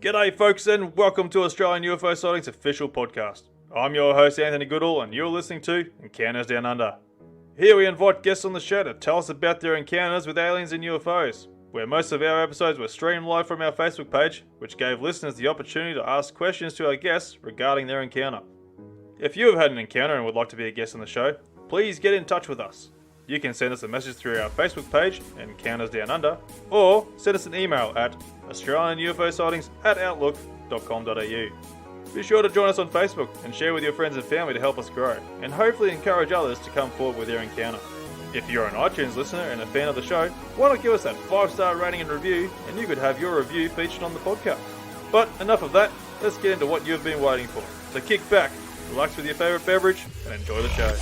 G'day folks and welcome to Australian UFO Sightings official podcast. I'm your host Anthony Goodall and you're listening to Encounters Down Under. Here we invite guests on the show to tell us about their encounters with aliens and UFOs, where most of our episodes were streamed live from our Facebook page, which gave listeners the opportunity to ask questions to our guests regarding their encounter. If you have had an encounter and would like to be a guest on the show, please get in touch with us. You can send us a message through our Facebook page, Encounters Down Under, or send us an email at australianUFOsightings@outlook.com.au. Be sure to join us on Facebook and share with your friends and family to help us grow, and hopefully encourage others to come forward with their encounter. If you're an iTunes listener and a fan of the show, why not give us that 5-star rating and review, and you could have your review featured on the podcast. But enough of that, let's get into what you've been waiting for. So kick back, relax with your favourite beverage, and enjoy the show.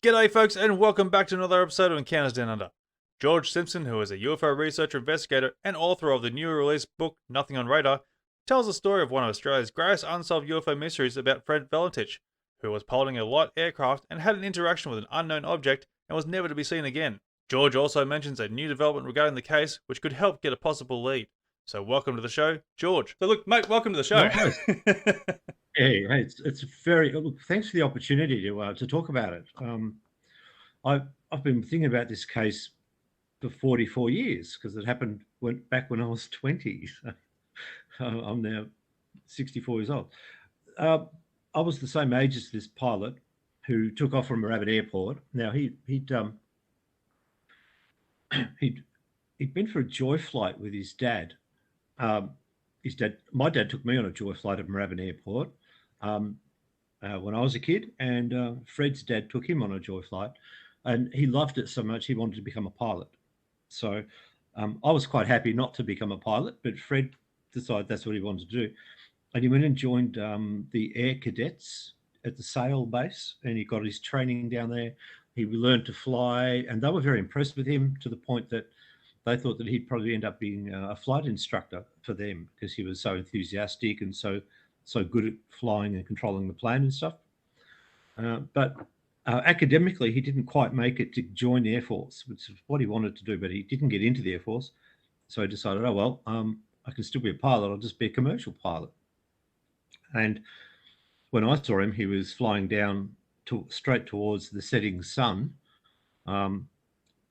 G'day folks and welcome back to another episode of Encounters Down Under. George Simpson, who is a UFO researcher, investigator and author of the newly released book Nothing on Radar, tells the story of one of Australia's greatest unsolved UFO mysteries about Fred Valentich, who was piloting a light aircraft and had an interaction with an unknown object and was never to be seen again. George also mentions a new development regarding the case which could help get a possible lead. So welcome to the show, George. So look, mate, welcome to the show. Nice. Hey, it's very. Look, thanks for the opportunity to talk about it. I've been thinking about this case for 44 years because it happened back when I was 20. So I'm now 64 years old. I was the same age as this pilot who took off from Rabbit Airport. Now he'd been for a joy flight with his dad. My dad took me on a joy flight at Moorabbin Airport when I was a kid, and Fred's dad took him on a joy flight, and he loved it so much he wanted to become a pilot. So I was quite happy not to become a pilot, but Fred decided that's what he wanted to do, and he went and joined the Air Cadets at the Sale base, and he got his training down there. He learned to fly, and they were very impressed with him to the point that they thought that he'd probably end up being a flight instructor for them because he was so enthusiastic and so good at flying and controlling the plane and stuff. But academically, he didn't quite make it to join the Air Force, which is what he wanted to do, but he didn't get into the Air Force. So he decided, I can still be a pilot. I'll just be a commercial pilot. And when I saw him, he was flying down straight towards the setting sun. And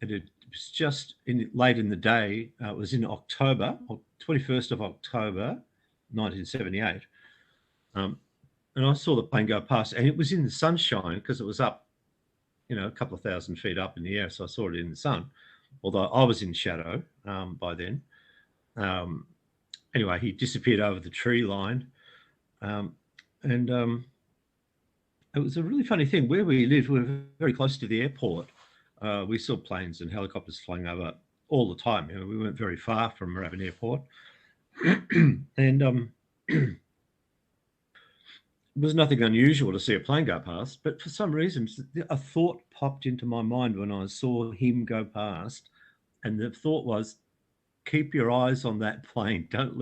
it was just late in the day. It was in October, 21st of October, 1978. And I saw the plane go past, and it was in the sunshine because it was up, a couple of thousand feet up in the air. So I saw it in the sun, although I was in shadow by then. Anyway, he disappeared over the tree line. And it was a really funny thing. Where we lived, we were very close to the airport. We saw planes and helicopters flying over all the time. We weren't very far from Moorabbin Airport. And it was nothing unusual to see a plane go past, but for some reason, a thought popped into my mind when I saw him go past, and the thought was, keep your eyes on that plane. Don't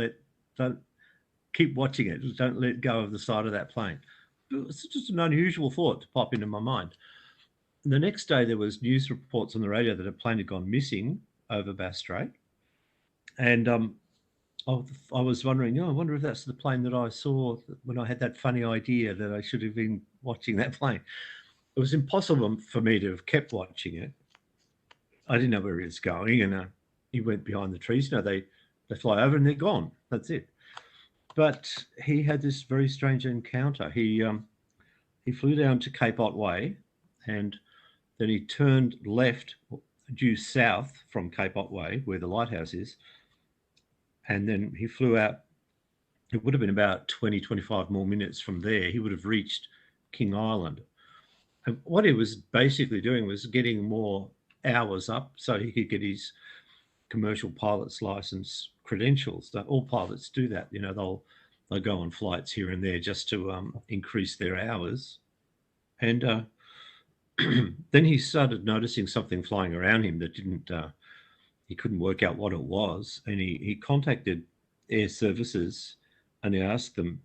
keep watching it. Don't let go of the side of that plane. It was just an unusual thought to pop into my mind. And the next day, there was news reports on the radio that a plane had gone missing over Bass Strait, and I was wondering, I wonder if that's the plane that I saw when I had that funny idea that I should have been watching that plane. It was impossible for me to have kept watching it. I didn't know where he was going, and he went behind the trees. They fly over and they're gone. That's it. But he had this very strange encounter. He flew down to Cape Otway, and then he turned left due south from Cape Otway, where the lighthouse is. And then he flew out. It would have been about 20, 25 more minutes from there. He would have reached King Island. And what he was basically doing was getting more hours up so he could get his commercial pilot's license credentials. All pilots do that. They'll go on flights here and there just to increase their hours. And then he started noticing something flying around him that he couldn't work out what it was. And he contacted Air Services and he asked them,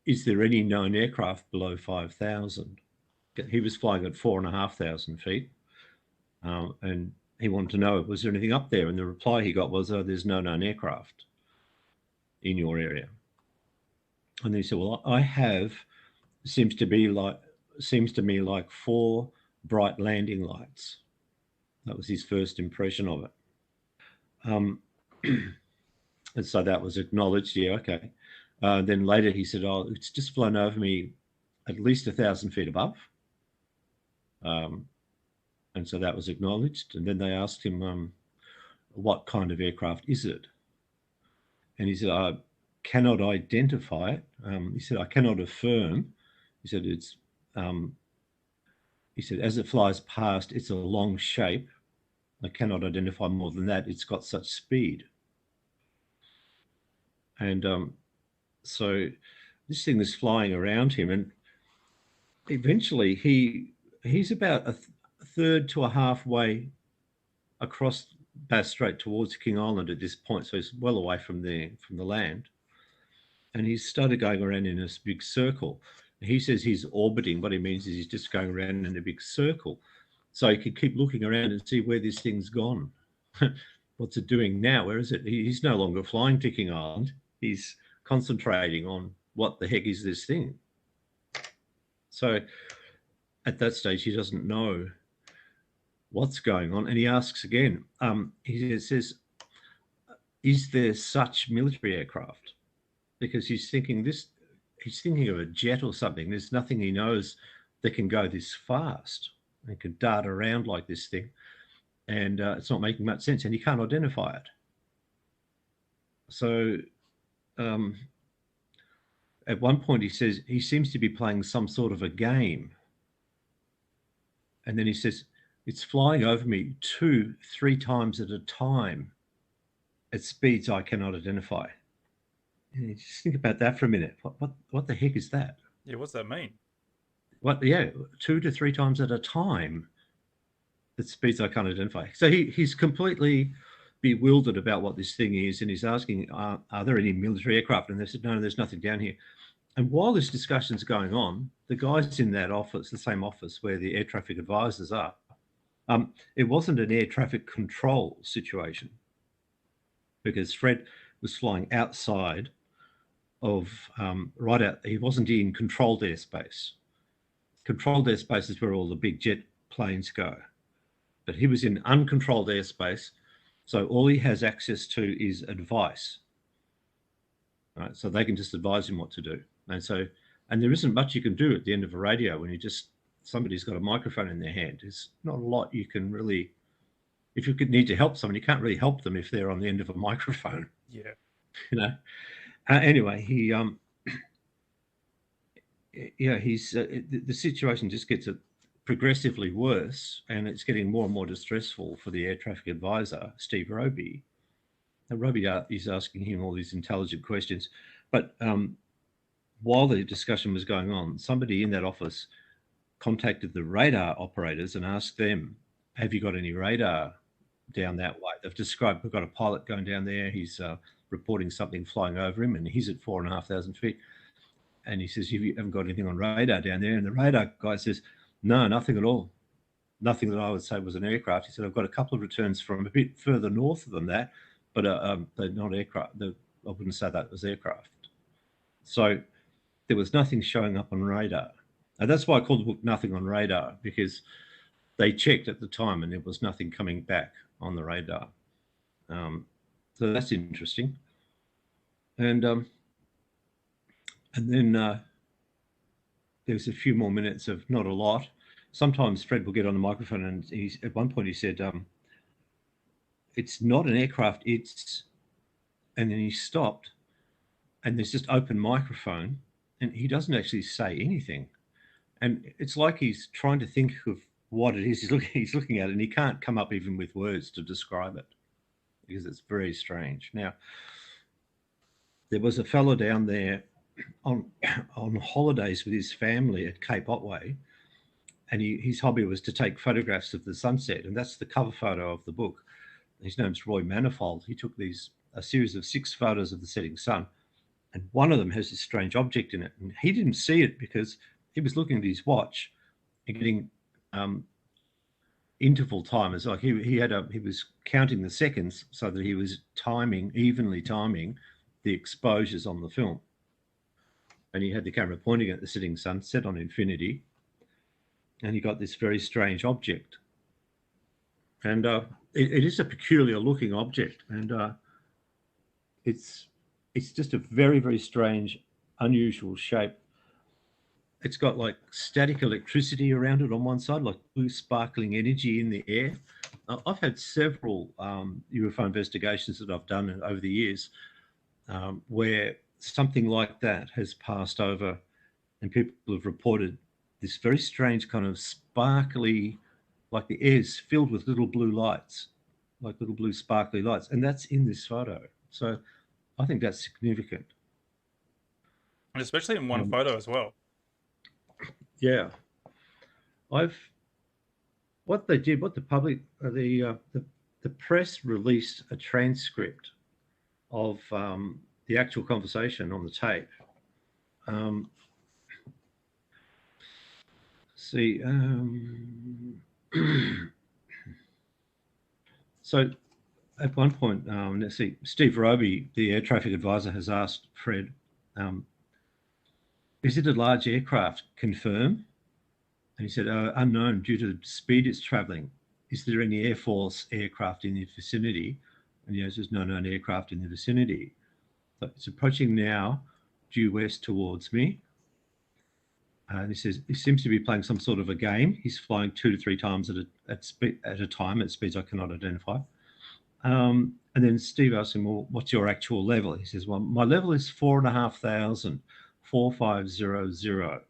is there any known aircraft below 5,000? He was flying at 4,500 feet. and he wanted to know, was there anything up there? And the reply he got was, oh, there's no known aircraft in your area. And then he said, well, I have, seems to me like 4 bright landing lights. That was his first impression of it. And so that was acknowledged. Yeah, okay. Then later he said, oh, it's just flown over me at least 1,000 feet above. And so that was acknowledged. And then they asked him, what kind of aircraft is it? And he said, I cannot identify it. He said, I cannot affirm. He said, he said, as it flies past, it's a long shape. I cannot identify more than that. It's got such speed. And so this thing is flying around him, and eventually he's about a third to a halfway across Bass Strait towards King Island at this point, so he's well away from the land, and he's started going around in this big circle. He says he's orbiting. What he means is he's just going around in a big circle, so he can keep looking around and see where this thing's gone. What's it doing now? Where is it? He's no longer flying to King Island. He's concentrating on what the heck is this thing. So at that stage, he doesn't know what's going on. And he asks again, he says, is there such military aircraft? Because he's thinking of a jet or something. There's nothing he knows that can go this fast and can dart around like this thing. And it's not making much sense, and he can't identify it. So at one point he says he seems to be playing some sort of a game. And then he says, it's flying over me 2-3 times at a time at speeds I cannot identify. And you just think about that for a minute. What the heck is that? Yeah, what's that mean? 2 to 3 times at a time at speeds I can't identify. So he's completely bewildered about what this thing is, and he's asking, are there any military aircraft? And they said, no, there's nothing down here. And while this discussion's going on, the guys in that office, the same office where the air traffic advisors are, it wasn't an air traffic control situation, because Fred was flying outside of, he wasn't in controlled airspace. Controlled airspace is where all the big jet planes go. But he was in uncontrolled airspace, so all he has access to is advice. Right? So they can just advise him what to do. And there isn't much you can do at the end of a radio when somebody's got a microphone in their hand. There's not a lot you can really, if you need to help someone, you can't really help them if they're on the end of a microphone. Yeah. Anyway, the situation just gets progressively worse, and it's getting more and more distressful for the air traffic advisor, Steve Roby. Now, Roby is asking him all these intelligent questions, but while the discussion was going on, somebody in that office contacted the radar operators and asked them, have you got any radar down that way? They've described, we've got a pilot going down there. He's reporting something flying over him, and he's at 4,500 feet. And he says, you haven't got anything on radar down there? And the radar guy says, no, nothing at all. Nothing that I would say was an aircraft. He said, I've got a couple of returns from a bit further north than that, but they're not aircraft. I wouldn't say that was aircraft. So there was nothing showing up on radar. And that's why I called the book Nothing on Radar, because they checked at the time and there was nothing coming back on the radar. So that's interesting. And then there was a few more minutes of not a lot. Sometimes Fred will get on the microphone, and at one point he said, it's not an aircraft, and then he stopped, and there's just open microphone, and he doesn't actually say anything. And it's like he's trying to think of what it is he's looking at, and he can't come up even with words to describe it, because it's very strange. Now, there was a fellow down there on holidays with his family at Cape Otway, and his hobby was to take photographs of the sunset, and that's the cover photo of the book. His name's Roy Manifold. He took a series of 6 photos of the setting sun, and one of them has this strange object in it, and he didn't see it because he was looking at his watch and getting interval timers. Like he was counting the seconds so that he was evenly timing the exposures on the film. And he had the camera pointing at the setting sun, set on infinity, and he got this very strange object. And it is a peculiar looking object, and it's just a very, very strange, unusual shape. It's got like static electricity around it on one side, like blue sparkling energy in the air. I've had several UFO investigations that I've done over the years where something like that has passed over, and people have reported this very strange kind of sparkly, like the air's filled with little blue lights, like little blue sparkly lights, and that's in this photo. So I think that's significant. And especially in one photo as well. Yeah, what they did, what the public, the press released a transcript of the actual conversation on the tape. So at one point, let's see, Steve Roby, the air traffic advisor, has asked Fred, is it a large aircraft? Confirm. And he said, unknown due to the speed it's travelling. Is there any Air Force aircraft in the vicinity? And he says, no known aircraft in the vicinity. So it's approaching now, due west towards me. And he says, he seems to be playing some sort of a game. He's flying 2 to 3 times at a time at speeds I cannot identify. And then Steve asks him, well, what's your actual level? He says, well, my level is 4,500, 4500.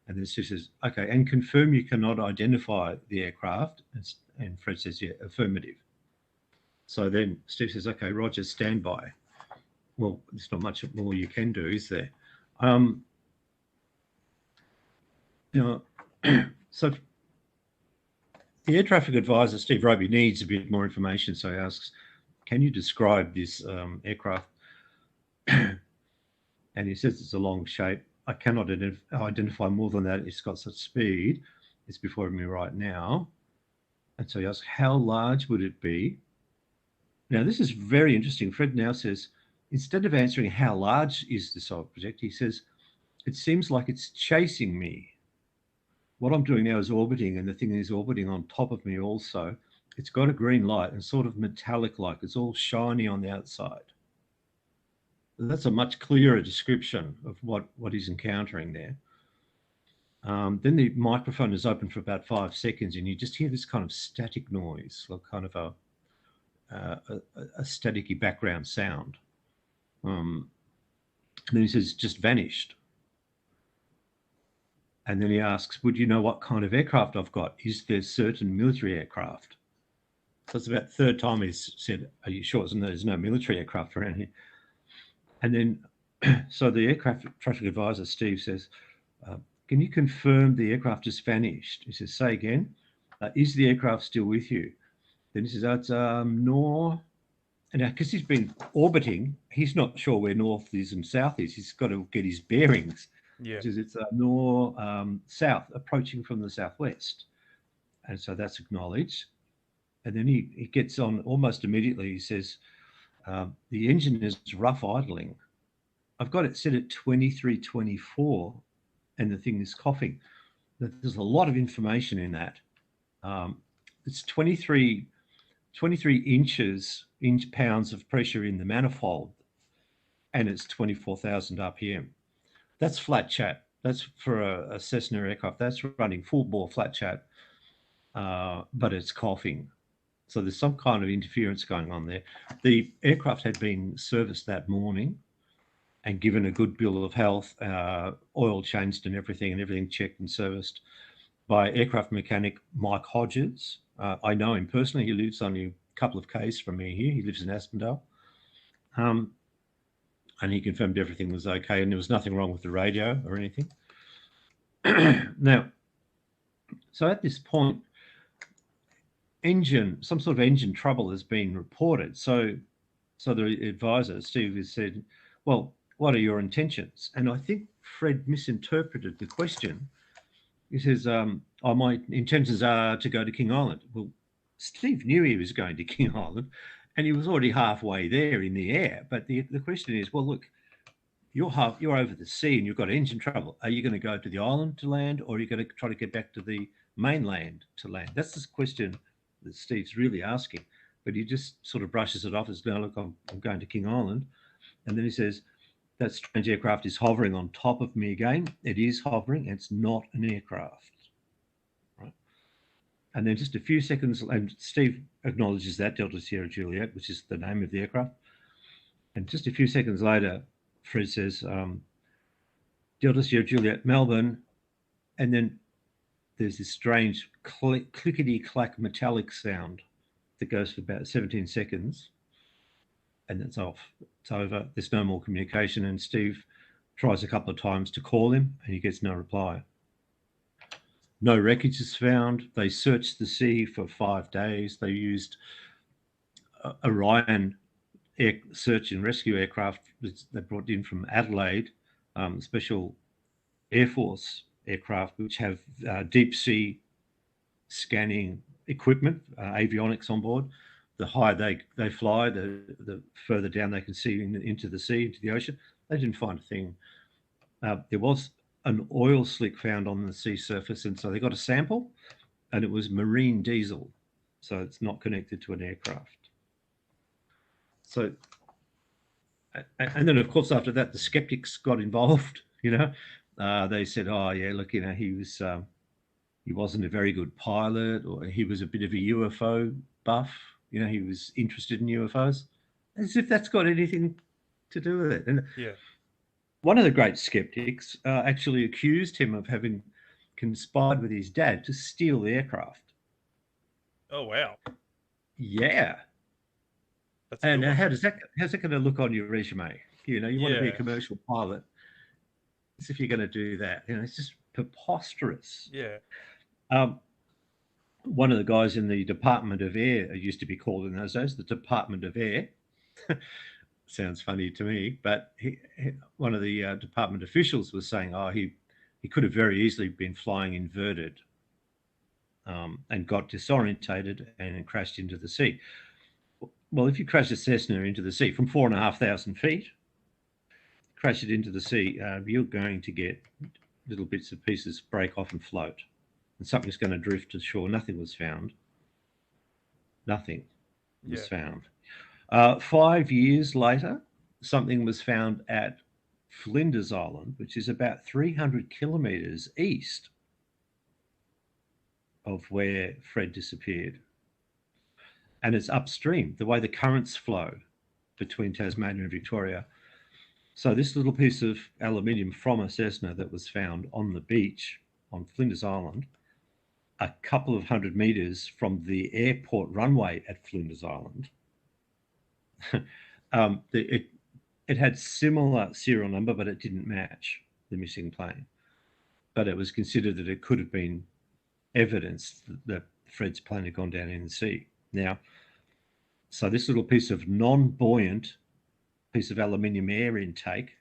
And then Steve says, okay, and confirm you cannot identify the aircraft. And Fred says, yeah, affirmative. So then Steve says, okay, Roger, stand by. Well, there's not much more you can do, is there? So the air traffic advisor, Steve Roby, needs a bit more information. So he asks, can you describe this aircraft? And he says it's a long shape. I cannot identify more than that. It's got such speed. It's before me right now. And so he asks, how large would it be? Now, this is very interesting. Fred now says, instead of answering how large is this object, he says, it seems like it's chasing me. What I'm doing now is orbiting, and the thing is orbiting on top of me also. It's got a green light and sort of metallic-like. It's all shiny on the outside. And that's a much clearer description of what he's encountering there. Then the microphone is open for about 5 seconds, and you just hear this kind of static noise, like kind of a staticky background sound. And then he says, just vanished. And then he asks, would you know what kind of aircraft I've got? Is there certain military aircraft? So it's about the third time he's said, are you sure there's no military aircraft around here? And then, so the aircraft traffic advisor, Steve, says, can you confirm the aircraft has vanished? He says, say again, is the aircraft still with you? Then he says, it's north. And because he's been orbiting, he's not sure where north is and south is. He's got to get his bearings. Yeah. Which is it's north, south, approaching from the southwest. And so that's acknowledged. And then he gets on almost immediately. He says, the engine is rough idling. I've got it set at 2324, and the thing is coughing. There's a lot of information in that. It's 23 pounds of pressure in the manifold, and it's 24,000 RPM. That's flat chat. That's for a Cessna aircraft. That's running full bore flat chat, but it's coughing. So there's some kind of interference going on there. The aircraft had been serviced that morning and given a good bill of health, oil changed and everything checked and serviced by aircraft mechanic Mike Hodges. I know him personally. He lives only a couple of k's from me here. He lives in Aspendale. And he confirmed everything was okay and there was nothing wrong with the radio or anything. Now, so at this point, some sort of engine trouble has been reported. So the advisor, Steve, has said, well, what are your intentions? And I think Fred misinterpreted the question. He says, my intentions are to go to King Island. Well, Steve knew he was going to King Island and he was already halfway there in the air. But the question is, well, look, you're over the sea and you've got engine trouble. Are you going to go to the island to land, or are you going to try to get back to the mainland to land? That's the question that Steve's really asking. But he just sort of brushes it off as, no, look, I'm going to King Island. And then he says, that strange aircraft is hovering on top of me again. It is hovering. It's not an aircraft. Right? And then just a few seconds, and Steve acknowledges that, Delta Sierra Juliet, which is the name of the aircraft. And just a few seconds later, Fred says, Delta Sierra Juliet, Melbourne. And then there's this strange clickety-clack metallic sound that goes for about 17 seconds. And it's off. It's over. There's no more communication. And Steve tries a couple of times to call him and he gets no reply. No wreckage is found. They searched the sea for 5 days. They used Orion search and rescue aircraft they brought in from Adelaide, special Air Force aircraft, which have deep sea scanning equipment, avionics on board. The higher they fly, the further down they can see into the sea, into the ocean. They didn't find a thing. There was an oil slick found on the sea surface, and so they got a sample, and it was marine diesel, so it's not connected to an aircraft. So, and then of course after that, the skeptics got involved. They said, "Oh yeah, look, he wasn't a very good pilot, or he was a bit of a UFO buff. He was interested in UFOs," as if that's got anything to do with it. And Yeah. one of the great skeptics actually accused him of having conspired with his dad to steal the aircraft. Oh wow. Yeah. That's And how's that going to look on your resume? You want to be a Yeah. commercial pilot, as if you're going to do that. It's just preposterous. Yeah. One of the guys in the Department of Air, it used to be called in those days, the Department of Air. Sounds funny to me, but one of the department officials was saying, he could have very easily been flying inverted and got disorientated and crashed into the sea. Well, if you crash a Cessna into the sea from 4,500 feet, crash it into the sea, you're going to get little bits and pieces break off and float. And something's going to drift to shore. Nothing was found. Nothing was found. 5 years later, something was found at Flinders Island, which is about 300 kilometres east of where Fred disappeared. And it's upstream, the way the currents flow between Tasmania and Victoria. So this little piece of aluminium from a Cessna that was found on the beach on Flinders Island, a couple of 100 metres from the airport runway at Flinders Island, it had similar serial number, but it didn't match the missing plane. But it was considered that it could have been evidence that Fred's plane had gone down in the sea. Now, so this little piece of non-buoyant piece of aluminium air intake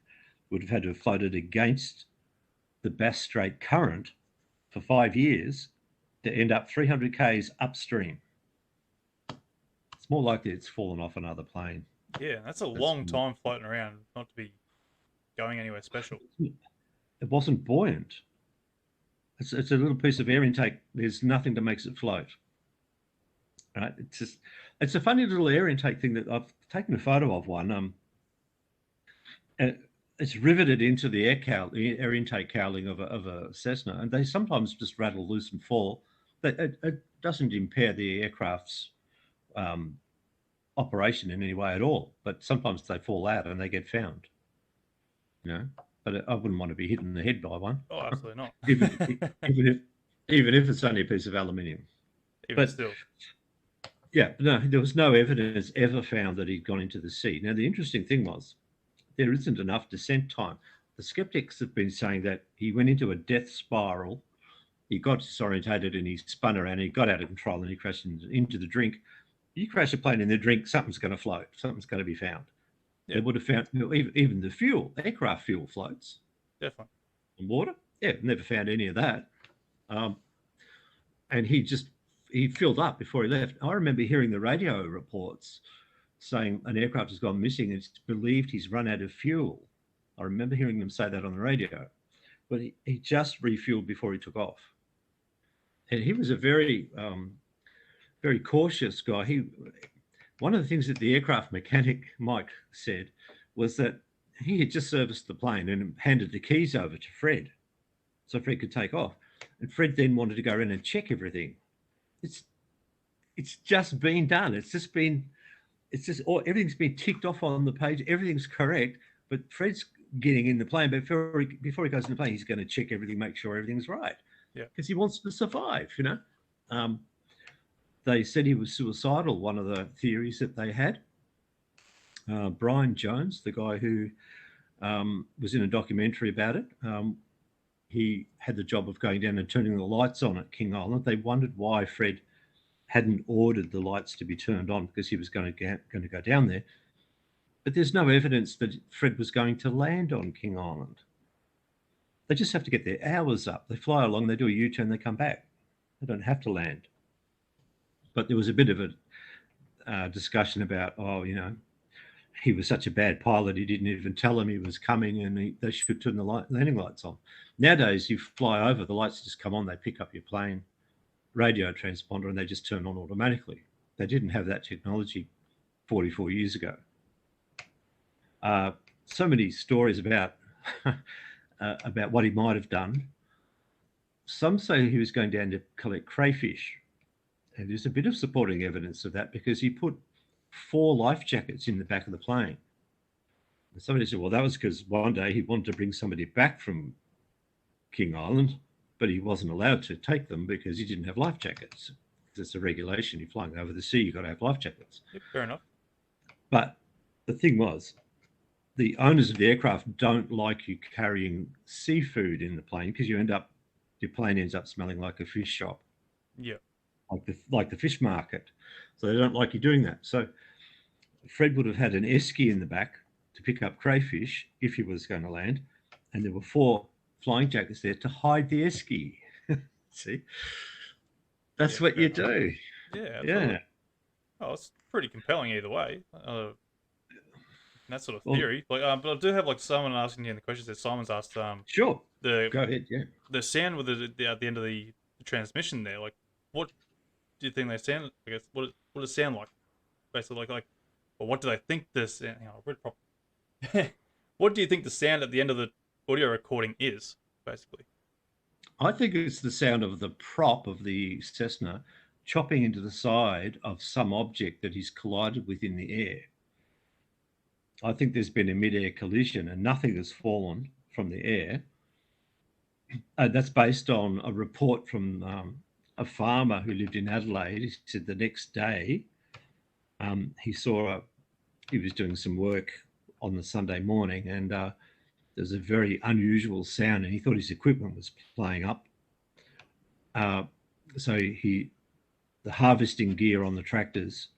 would have had to have floated against the Bass Strait current for 5 years to end up 300 k's upstream. It's more likely it's fallen off another plane. Yeah, that's a long time floating around, not to be going anywhere special. It wasn't buoyant. It's a little piece of air intake. There's nothing that makes it float. Right? It's a funny little air intake thing that I've taken a photo of one. It's riveted into the air intake cowling of a Cessna, and they sometimes just rattle loose and fall. It doesn't impair the aircraft's operation in any way at all, but sometimes they fall out and they get found. But I wouldn't want to be hit in the head by one. Oh, absolutely not. even if it's only a piece of aluminium. But still. Yeah, no, there was no evidence ever found that he'd gone into the sea. Now, the interesting thing was there isn't enough descent time. The skeptics have been saying that he went into a death spiral, he got disorientated and he spun around, he got out of control and he crashed into the drink. You crash a plane in the drink, something's going to float, something's going to be found. Yep. They would have found even the fuel, aircraft fuel floats. Definitely. And water? Yeah, never found any of that. And he filled up before he left. I remember hearing the radio reports saying an aircraft has gone missing and it's believed he's run out of fuel. I remember hearing them say that on the radio, but he just refueled before he took off. And he was a very, very cautious guy. One of the things that the aircraft mechanic, Mike, said was that he had just serviced the plane and handed the keys over to Fred so Fred could take off. And Fred then wanted to go around and check everything. It's just been done. Everything's been ticked off on the page. Everything's correct, but Fred's getting in the plane. But before he goes in the plane, he's going to check everything, make sure everything's right. Yeah, because he wants to survive. They said he was suicidal. One of the theories that they had. Brian Jones, the guy who was in a documentary about it, he had the job of going down and turning the lights on at King Island. They wondered why Fred hadn't ordered the lights to be turned on because he was going to go down there. But there's no evidence that Fred was going to land on King Island. They just have to get their hours up. They fly along, they do a U-turn, they come back. They don't have to land. But there was a bit of a discussion about, he was such a bad pilot, he didn't even tell them he was coming and they should turn the landing lights on. Nowadays, you fly over, the lights just come on, they pick up your plane radio transponder and they just turn on automatically. They didn't have that technology 44 years ago. So many stories about what he might have done. Some say he was going down to collect crayfish. And there's a bit of supporting evidence of that because he put 4 life jackets in the back of the plane. And somebody said, well, that was because one day he wanted to bring somebody back from King Island, but he wasn't allowed to take them because he didn't have life jackets. It's a regulation. You're flying over the sea, you've got to have life jackets. Yep, fair enough. But the thing was, the owners of the aircraft don't like you carrying seafood in the plane because your plane ends up smelling like a fish shop. Yeah. Like the fish market. So they don't like you doing that. So Fred would have had an esky in the back to pick up crayfish if he was going to land. And there were 4 flying jackets there to hide the esky. See? That's what you do. Yeah, absolutely. Yeah. Oh, it's pretty compelling either way. That sort of theory. But I do have someone asking here in the questions that Simon's asked. Sure. Go ahead. Yeah. The sound with at the end of the transmission there, what do you think they sound? I guess what does it sound like? Basically, or what do they think this? Hang on, I read properly. What do you think the sound at the end of the audio recording is? Basically, I think it's the sound of the prop of the Cessna chopping into the side of some object that he's collided with in the air. I think there's been a mid-air collision and nothing has fallen from the air. That's based on a report from a farmer who lived in Adelaide. He said the next day he was doing some work on the Sunday morning and there's a very unusual sound and he thought his equipment was playing up. So the harvesting gear on the tractors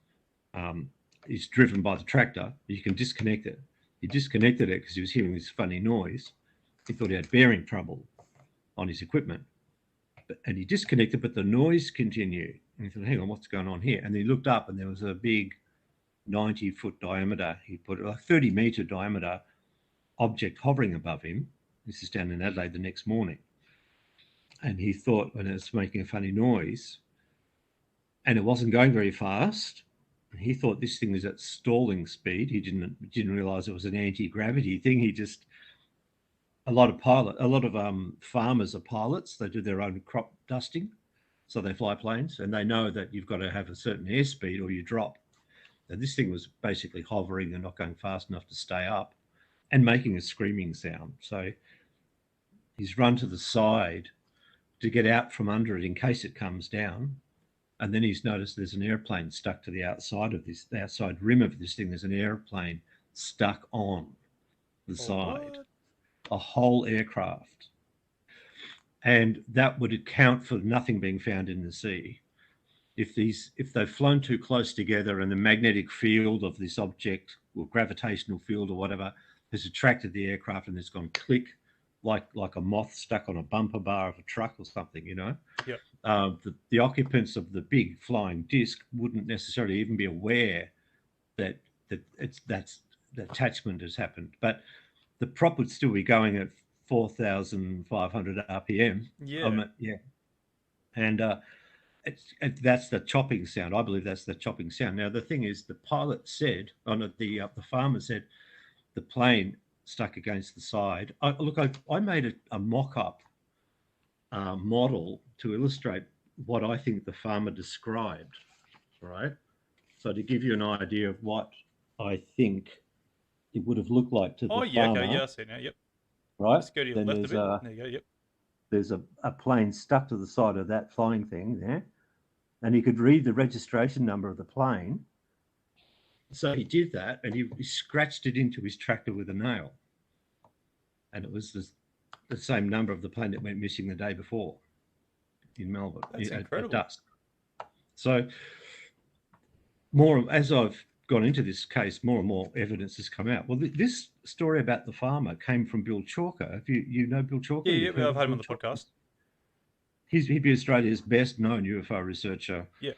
is driven by the tractor. You can disconnect it. He disconnected it because he was hearing this funny noise. He thought he had bearing trouble on his equipment. And he disconnected, but the noise continued. And he thought, hang on, what's going on here? And he looked up and there was a big 90-foot diameter, he put a 30-meter diameter object hovering above him. This is down in Adelaide the next morning. And he thought, when it was making a funny noise, and it wasn't going very fast, and he thought this thing was at stalling speed. He didn't realize it was an anti-gravity thing. A lot of farmers are pilots. They do their own crop dusting. So they fly planes and they know that you've got to have a certain airspeed or you drop. And this thing was basically hovering and not going fast enough to stay up and making a screaming sound. So he's run to the side to get out from under it in case it comes down. And then he's noticed there's an airplane stuck to the outside rim of this thing. There's an airplane stuck on the side. A whole aircraft. And that would account for nothing being found in the sea. If they've flown too close together and the magnetic field of this object or gravitational field or whatever has attracted the aircraft and it's gone click, like a moth stuck on a bumper bar of a truck or something, you know. Yep. The occupants of the big flying disc wouldn't necessarily even be aware that that's the attachment has happened, but the prop would still be going at 4,500 RPM. Yeah. Yeah, and that's the chopping sound. I believe that's the chopping sound. Now the thing is, the pilot said, the farmer said, the plane stuck against the side. I made a mock-up model to illustrate what I think the farmer described. Right. So to give you an idea of what I think it would have looked like to Oh, the yeah, okay, farmer, yeah, I see it now, yep. right? Just go to your Then left a bit. There you go, yep. there's a plane stuck to the side of that flying thing there, and he could read the registration number of the plane. So he did that, and he scratched it into his tractor with a nail, and it was the same number of the plane that went missing the day before in Melbourne. That's at incredible. dusk. So as I've gone into this case, more and more evidence has come out. Well, this story about the farmer came from Bill Chalker. Have you know Bill Chalker? Yeah, I've had him on the podcast. He'd be Australia's best known UFO researcher. Yeah.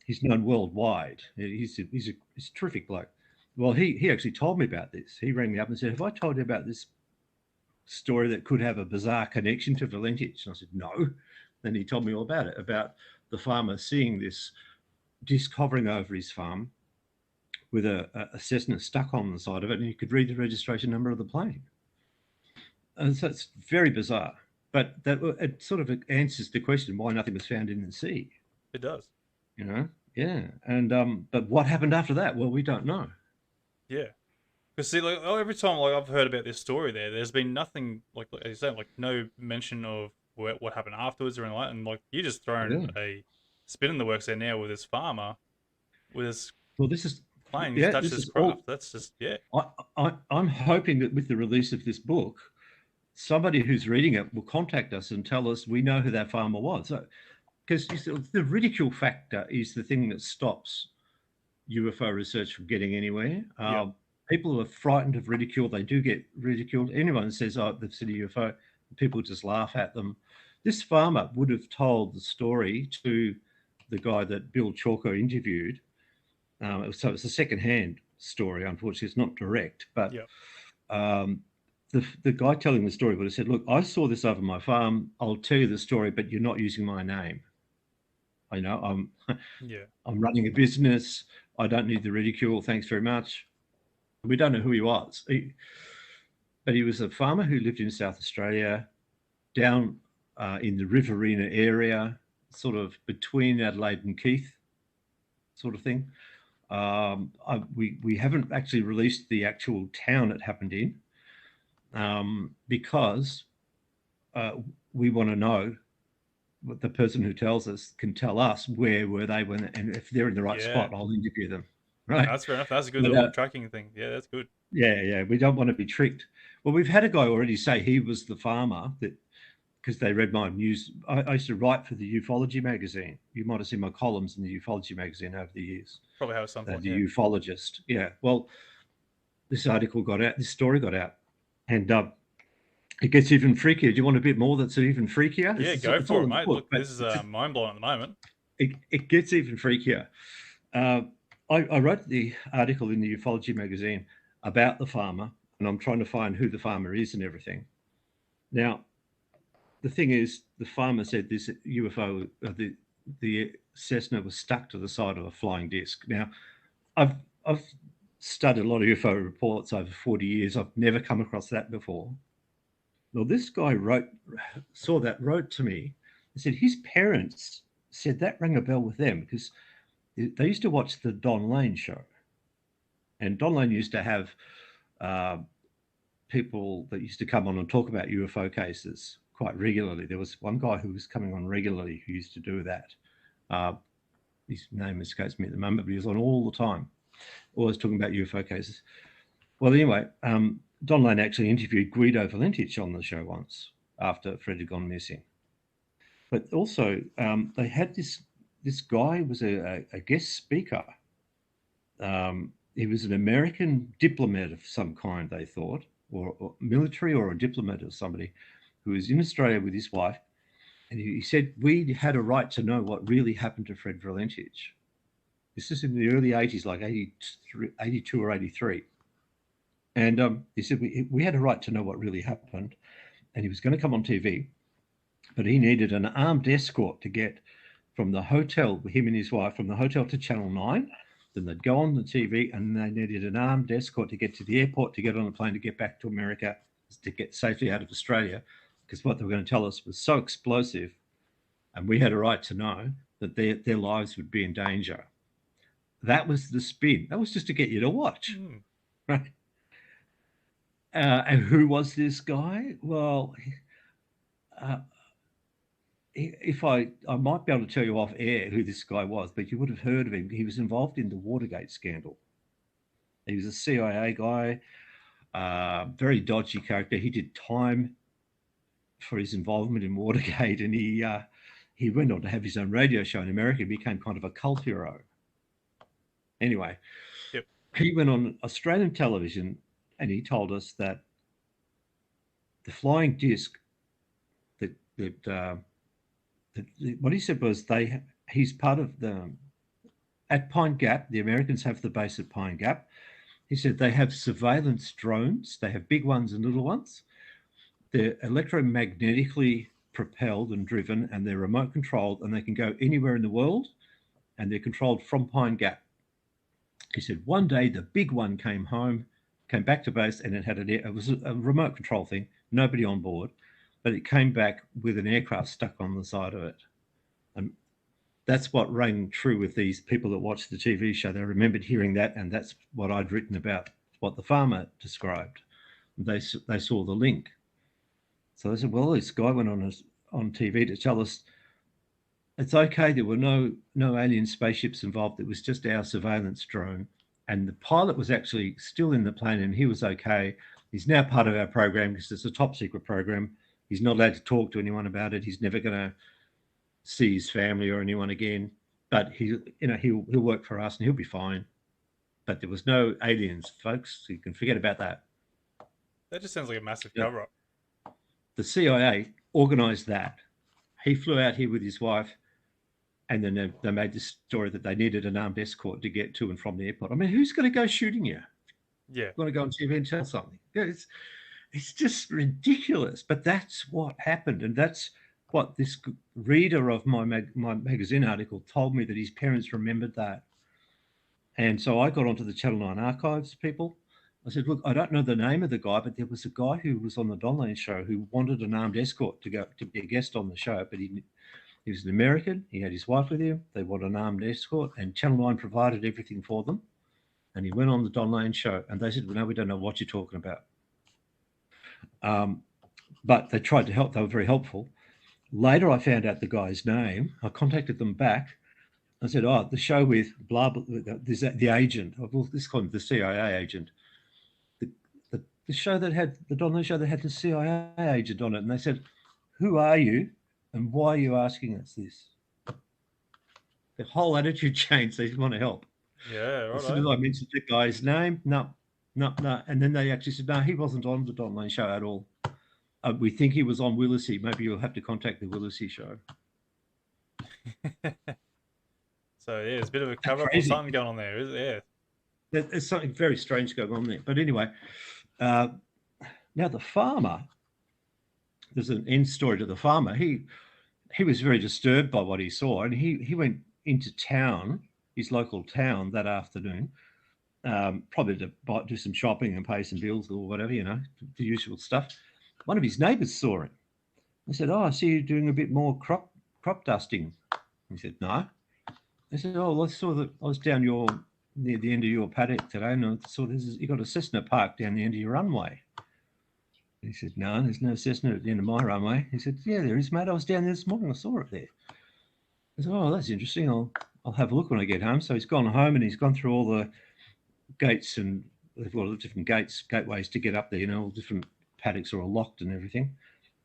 He's known worldwide. He's a terrific bloke. Well, he actually told me about this. He rang me up and said, "Have I told you about this story that could have a bizarre connection to Valentich?" And I said, "No." Then he told me all about it, about the farmer seeing this disc hovering over his farm with a Cessna stuck on the side of it, and he could read the registration number of the plane. And so it's very bizarre. But it sort of answers the question why nothing was found in the sea. It does. You know, yeah. And but what happened after that? Well, we don't know. Yeah, because see, like every time like I've heard about this story, there's been nothing like as you said, like no mention of what happened afterwards or anything like that. And like you just thrown a spin in the works there now with this farmer, with this plane, he's touched his craft. That's just I'm hoping that with the release of this book, somebody who's reading it will contact us and tell us we know who that farmer was. So, because the ridicule factor is the thing that stops UFO research from getting anywhere. People who are frightened of ridicule, they do get ridiculed. Anyone who says, "Oh, they've seen a UFO," people just laugh at them. This farmer would have told the story to the guy that Bill Chalker interviewed. So it's a second-hand story. Unfortunately, it's not direct, but the guy telling the story would have said, "Look, I saw this over my farm. I'll tell you the story, but you're not using my name. I know I'm running a business. I don't need the ridicule. Thanks very much." We don't know who he was, but he was a farmer who lived in South Australia, down in the Riverina area, sort of between Adelaide and Keith, sort of thing. We haven't actually released the actual town it happened in, because we want to know what the person who tells us can tell us where were they when, and if they're in the right spot, I'll interview them. Right. That's fair enough. That's a good little tracking thing. Yeah, that's good. Yeah. We don't want to be tricked. Well, we've had a guy already say he was the farmer because they read my news. I used to write for the ufology magazine. You might have seen my columns in the ufology magazine over the years. Probably have some. The ufologist. Yeah. Well, this article got out. This story got out, and it gets even freakier. Do you want a bit more that's even freakier? Yeah, go for it, mate. Look, this is mind blowing at the moment. It gets even freakier. I wrote the article in the ufology magazine about the farmer, and I'm trying to find who the farmer is and everything. Now, the thing is, the farmer said this UFO, the Cessna was stuck to the side of a flying disc. Now, I've studied a lot of UFO reports over 40 years. I've never come across that before. Well, this guy wrote to me and said his parents said that rang a bell with them because they used to watch the Don Lane show. And Don Lane used to have people that used to come on and talk about UFO cases quite regularly. There was one guy who was coming on regularly who used to do that. His name escapes me at the moment, but he was on all the time, always talking about UFO cases. Well, anyway, Don Lane actually interviewed Guido Valentich on the show once after Fred had gone missing. But also, they had this guy was a guest speaker. He was an American diplomat of some kind, they thought. or military or a diplomat or somebody who was in Australia with his wife. And he said, we had a right to know what really happened to Fred Valentich. This is in the early 80s, like 82 or 83. And he said, we had a right to know what really happened. And he was going to come on TV, but he needed an armed escort to get from the hotel, him and his wife, from the hotel to Channel 9. Then they'd go on the TV, and they needed an armed escort to get to the airport, to get on a plane, to get back to America, to get safely out of Australia, because what they were going to tell us was so explosive, and we had a right to know that their lives would be in danger. That was the spin. That was just to get you to watch, right? And who was this guy? Well, if I might be able to tell you off air who this guy was, but you would have heard of him. He was involved in the Watergate scandal. He was a CIA guy, very dodgy character. He did time for his involvement in Watergate, and he went on to have his own radio show in America. He became kind of a cult hero. Anyway, He went on Australian television, and he told us that the flying disc what he said was he's part of at Pine Gap. The Americans have the base at Pine Gap. He said they have surveillance drones. They have big ones and little ones. They're electromagnetically propelled and driven, and they're remote controlled, and they can go anywhere in the world, and they're controlled from Pine Gap. He said one day the big one came back to base, and it was a remote control thing, nobody on board, but it came back with an aircraft stuck on the side of it. And that's what rang true with these people that watched the TV show. They remembered hearing that, and that's what I'd written about, what the farmer described. They saw the link. So they said, well, this guy went on TV to tell us it's okay, there were no alien spaceships involved. It was just our surveillance drone. And the pilot was actually still in the plane, and he was okay. He's now part of our program because it's a top secret program. He's not allowed to talk to anyone about it. He's never going to see his family or anyone again. But he'll work for us, and he'll be fine. But there was no aliens, folks. So you can forget about that. That just sounds like a massive cover-up. The CIA organised that. He flew out here with his wife, and then they made this story that they needed an armed escort to get to and from the airport. I mean, who's going to go shooting you? Yeah. You want to go on TV and tell something? It's just ridiculous. But that's what happened, and that's what this reader of my magazine article told me, that his parents remembered that. And so I got onto the Channel 9 archives people. I said, look, I don't know the name of the guy, but there was a guy who was on the Don Lane show who wanted an armed escort to be a guest on the show, but he was an American. He had his wife with him. They wanted an armed escort, and Channel 9 provided everything for them. And he went on the Don Lane show, and they said, well, no, we don't know what you're talking about. But they tried to help. They were very helpful. Later, I found out the guy's name. I contacted them back. I said, oh, the show with blah, blah, the agent. Well, this called the CIA agent. The show that had the Don Lane show that had the CIA agent on it. And they said, who are you and why are you asking us this? The whole attitude changed. They didn't want to help. Yeah, right. As soon as I mentioned the guy's name, no. And then they actually said, no, he wasn't on the Don Lane show at all. We think he was on Willisey. Maybe you'll have to contact the Willisey show. So, yeah, there's a bit of a cover-up or something going on there, isn't it? Yeah. There's something very strange going on there. But anyway, now the farmer, there's an end story to the farmer. He was very disturbed by what he saw, and he went into town, his local town, that afternoon, probably to do some shopping and pay some bills or whatever, the usual stuff. One of his neighbours saw him. He said, oh, I see you doing a bit more crop dusting. He said, no. I said, oh, well, I saw that I was down near the end of your paddock today, and I saw you got a Cessna parked down the end of your runway. He said, no, there's no Cessna at the end of my runway. He said, yeah, there is, mate. I was down there this morning. I saw it there. I said, oh, that's interesting. I'll have a look when I get home. So he's gone home, and he's gone through all the gates, and they've got all the different gateways to get up there. All different paddocks are all locked and everything.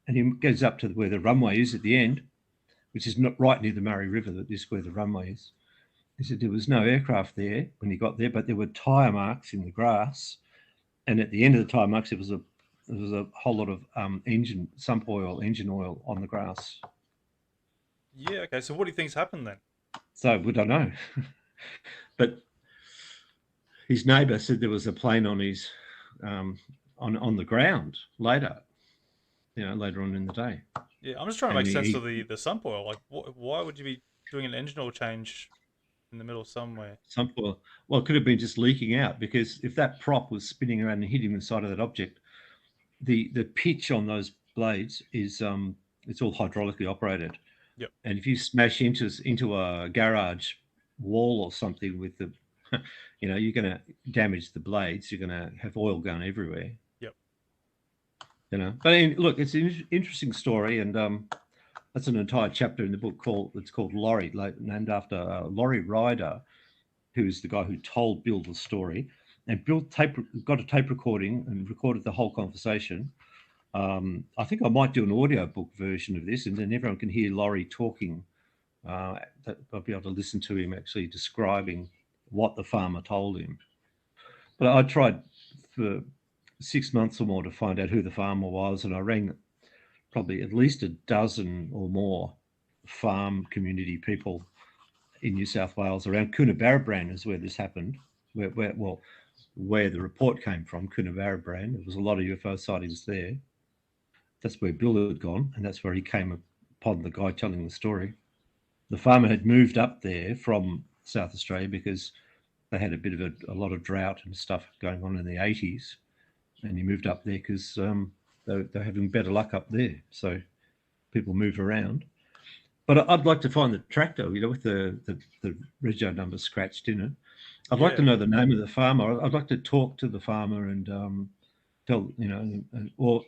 And he goes up to where the runway is at the end, which is not right near the Murray River. That is where the runway is. He said there was no aircraft there when he got there, but there were tyre marks in the grass. And at the end of the tyre marks, there was a there was a whole lot of sump oil, engine oil on the grass. Yeah. Okay. So what do you think's happened then? So we don't know. But his neighbour said there was a plane on his on the ground later, later on in the day. Yeah, I'm just trying to And make sense of the sump oil. Like, why would you be doing an engine oil change in the middle somewhere? Sump oil. Well, it could have been just leaking out, because if that prop was spinning around and hitting the side of that object, the pitch on those blades is it's all hydraulically operated. Yep. And if you smash into a garage wall or something with the, you're going to damage the blades. You're going to have oil going everywhere. Yep. But look, it's an interesting story, and that's an entire chapter in the book called Laurie, named after Laurie Ryder, who's the guy who told Bill the story. And Bill got a tape recording and recorded the whole conversation. I think I might do an audiobook version of this, and then everyone can hear Laurie talking. I'll be able to listen to him actually describing what the farmer told him. But I tried for 6 months or more to find out who the farmer was, and I rang probably at least a dozen or more farm community people in New South Wales. Around Coonabarabran is where this happened, where the report came from, Coonabarabran. There was a lot of UFO sightings there. That's where Bill had gone, and that's where he came upon the guy telling the story. The farmer had moved up there from South Australia because they had a bit of a lot of drought and stuff going on in the 80s, and he moved up there because they're having better luck up there. So people move around. But I'd like to find the tractor, with the rego number scratched in it. I'd like to know the name of the farmer. I'd like to talk to the farmer and tell, or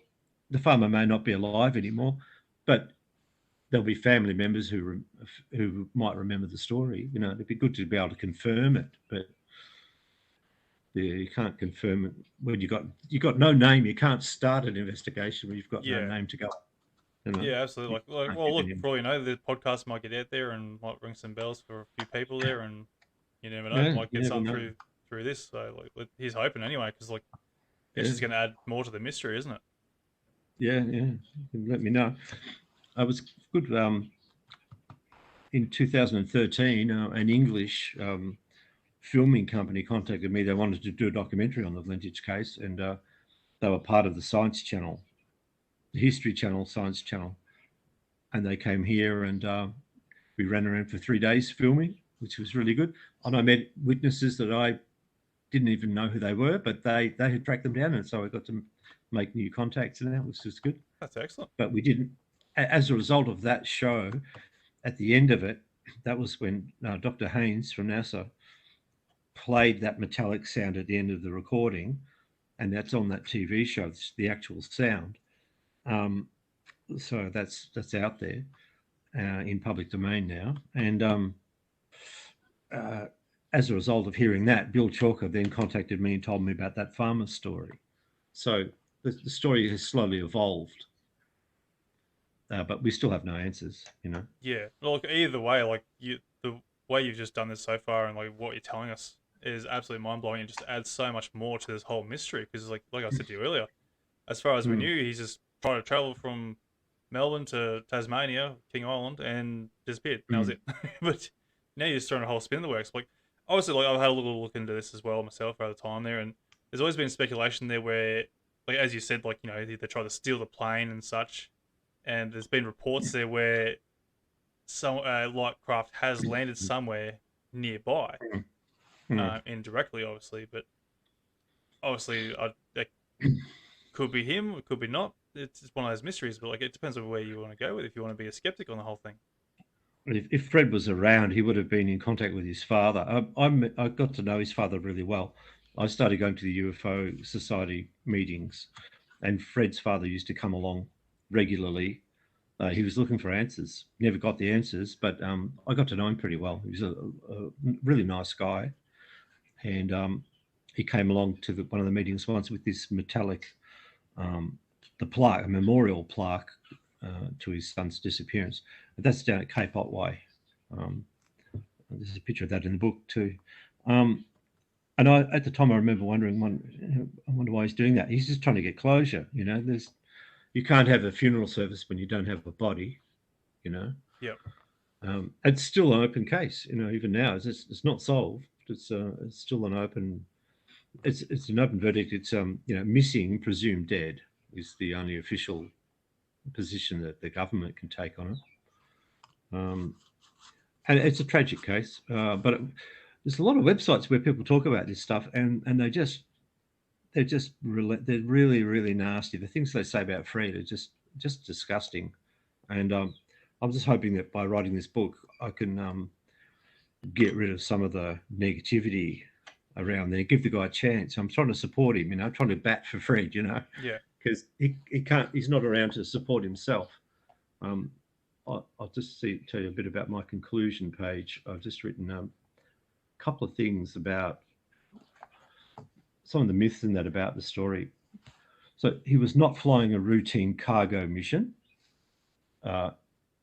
the farmer may not be alive anymore, but there'll be family members who might remember the story. It'd be good to be able to confirm it, but you can't confirm it when you got no name. You can't start an investigation when you've got no name to go. Yeah, absolutely. Well, look, for all you know, the podcast might get out there and might ring some bells for a few people there, and you never know, might get something through this. So, he's hoping anyway, because it's just going to add more to the mystery, isn't it? Yeah. Let me know. I was good. In 2013, an English filming company contacted me. They wanted to do a documentary on the Valentich case, and they were part of the Science Channel, the History Channel, Science Channel. And they came here, and we ran around for 3 days filming, which was really good. And I met witnesses that I didn't even know who they were, but they had tracked them down, and so I got to make new contacts, and that was just good. That's excellent. But we didn't, as a result of that show, at the end of it, that was when Dr. Haynes from NASA played that metallic sound at the end of the recording, and that's on that TV show. It's the actual sound. So that's out there in public domain now. And as a result of hearing that, Bill Chalker then contacted me and told me about that farmer's story. So the story has slowly evolved, but we still have no answers, Yeah, look, either way, the way you've just done this so far and what you're telling us is absolutely mind blowing, and just adds so much more to this whole mystery. Because like I said to you earlier, as far as we knew, he's just trying to travel from Melbourne to Tasmania, King Island, and disappeared. That was it. But now you're just throwing a whole spin in the works. Obviously, I've had a little look into this as well myself over the time there, and there's always been speculation there where, as you said, they try to steal the plane and such, and there's been reports there where some light craft has landed somewhere nearby, indirectly, obviously, but obviously, that could be him, it could be not. It's one of those mysteries, but it depends on where you want to go with. If you want to be a skeptic on the whole thing. If Fred was around, he would have been in contact with his father. I got to know his father really well. I started going to the UFO Society meetings, and Fred's father used to come along regularly. He was looking for answers. Never got the answers, but I got to know him pretty well. He was a really nice guy, and he came along to one of the meetings once with this metallic, the plaque, a memorial plaque to his son's disappearance. That's down at Cape Otway. There's a picture of that in the book too. And at the time, I remember wondering, I wonder why he's doing that. He's just trying to get closure. You can't have a funeral service when you don't have a body. You know, Yep. It's still an open case. Even now, it's not solved. It's still an open. It's an open verdict. It's missing, presumed dead is the only official position that the government can take on it. And it's a tragic case, but there's a lot of websites where people talk about this stuff, and they're really, really nasty. The things they say about Fred are just disgusting. And I'm just hoping that by writing this book, I can get rid of some of the negativity around there, give the guy a chance. I'm trying to support him, trying to bat for Fred, Yeah. because he's not around to support himself. I'll just tell you a bit about my conclusion page. I've just written a couple of things about some of the myths in that about the story. So he was not flying a routine cargo mission.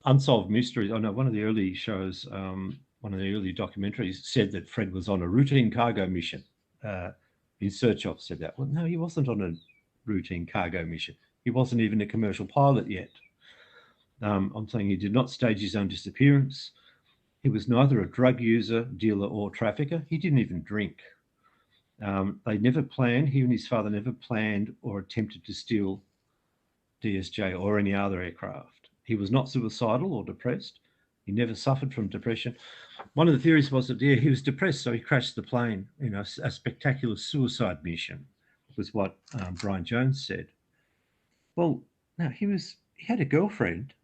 Unsolved Mysteries. I know one of the early shows, one of the early documentaries said that Fred was on a routine cargo mission. In search of said that. Well, no, he wasn't on a routine cargo mission. He wasn't even a commercial pilot yet. I'm saying he did not stage his own disappearance. He was neither a drug user, dealer, or trafficker. He didn't even drink. They never planned, he and his father never planned or attempted to steal DSJ or any other aircraft. He was not suicidal or depressed. He never suffered from depression. One of the theories was that, he was depressed, so he crashed the plane. A spectacular suicide mission was what Brian Jones said. Well, no, he had a girlfriend.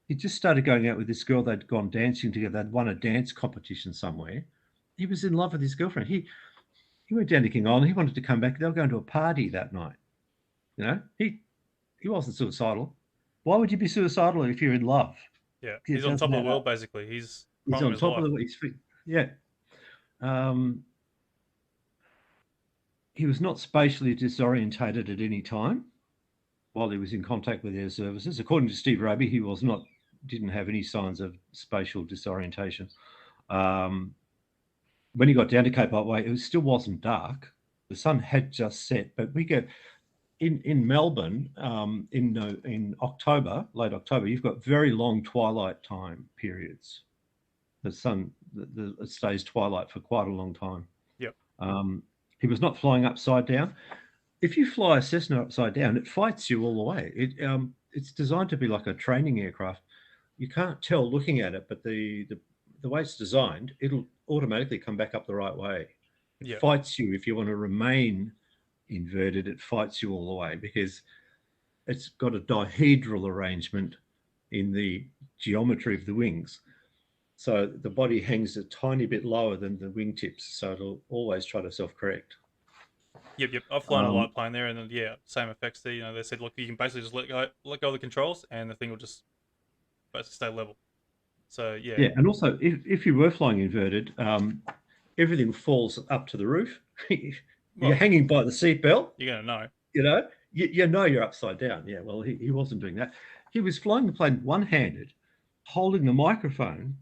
He just started going out with this girl. They'd gone dancing together. They'd won a dance competition somewhere. He was in love with his girlfriend. He went down to King Island. He wanted to come back. They were going to a party that night. He wasn't suicidal. Why would you be suicidal if you're in love? Yeah. He's on top of the world, basically. He's on top of the. Yeah. He was not spatially disorientated at any time while he was in contact with air services. According to Steve Raby, he didn't have any signs of spatial disorientation. When he got down to Cape Otway, it still wasn't dark. The sun had just set, but we get in Melbourne in October, late October, you've got very long twilight time periods. The sun it stays twilight for quite a long time. Yep. He was not flying upside down. If you fly a Cessna upside down, it fights you all the way. It's designed to be like a training aircraft. You can't tell looking at it, but the way it's designed, it'll automatically come back up the right way. It fights you if you want to remain inverted. It fights you all the way because it's got a dihedral arrangement in the geometry of the wings. So the body hangs a tiny bit lower than the wingtips, so it'll always try to self-correct. Yep. I've flown a light plane there, and then same effects there. They said, look, you can basically just let go of the controls, and the thing will just basically stay level. So yeah, and also if you were flying inverted, everything falls up to the roof. You're hanging by the seatbelt. You're gonna know. You know you're upside down. Yeah, well, he wasn't doing that. He was flying the plane one-handed, holding the microphone,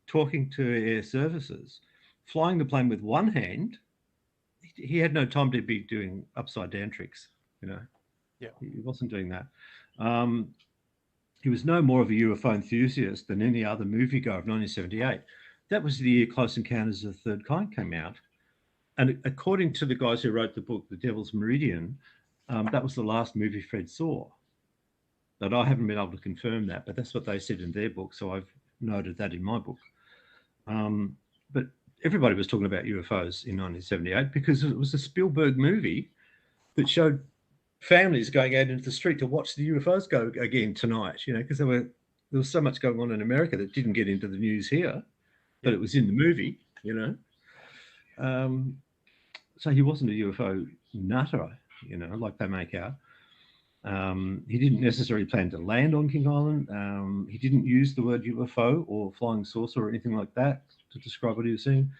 talking to air services, flying the plane with one hand. He had no time to be doing upside down tricks. Yeah, he wasn't doing that. He was no more of a UFO enthusiast than any other moviegoer of 1978. That was the year Close Encounters of the Third Kind came out. And according to the guys who wrote the book, The Devil's Meridian, that was the last movie Fred saw. But I haven't been able to confirm that, but that's what they said in their book, so I've noted that in my book. But everybody was talking about UFOs in 1978 because it was a Spielberg movie that showed families going out into the street to watch the UFOs go again tonight, because there was so much going on in America that didn't get into the news here, but it was in the movie, So he wasn't a UFO nutter, like they make out. He didn't necessarily plan to land on King Island. He didn't use the word UFO or flying saucer or anything like that to describe what he was seeing.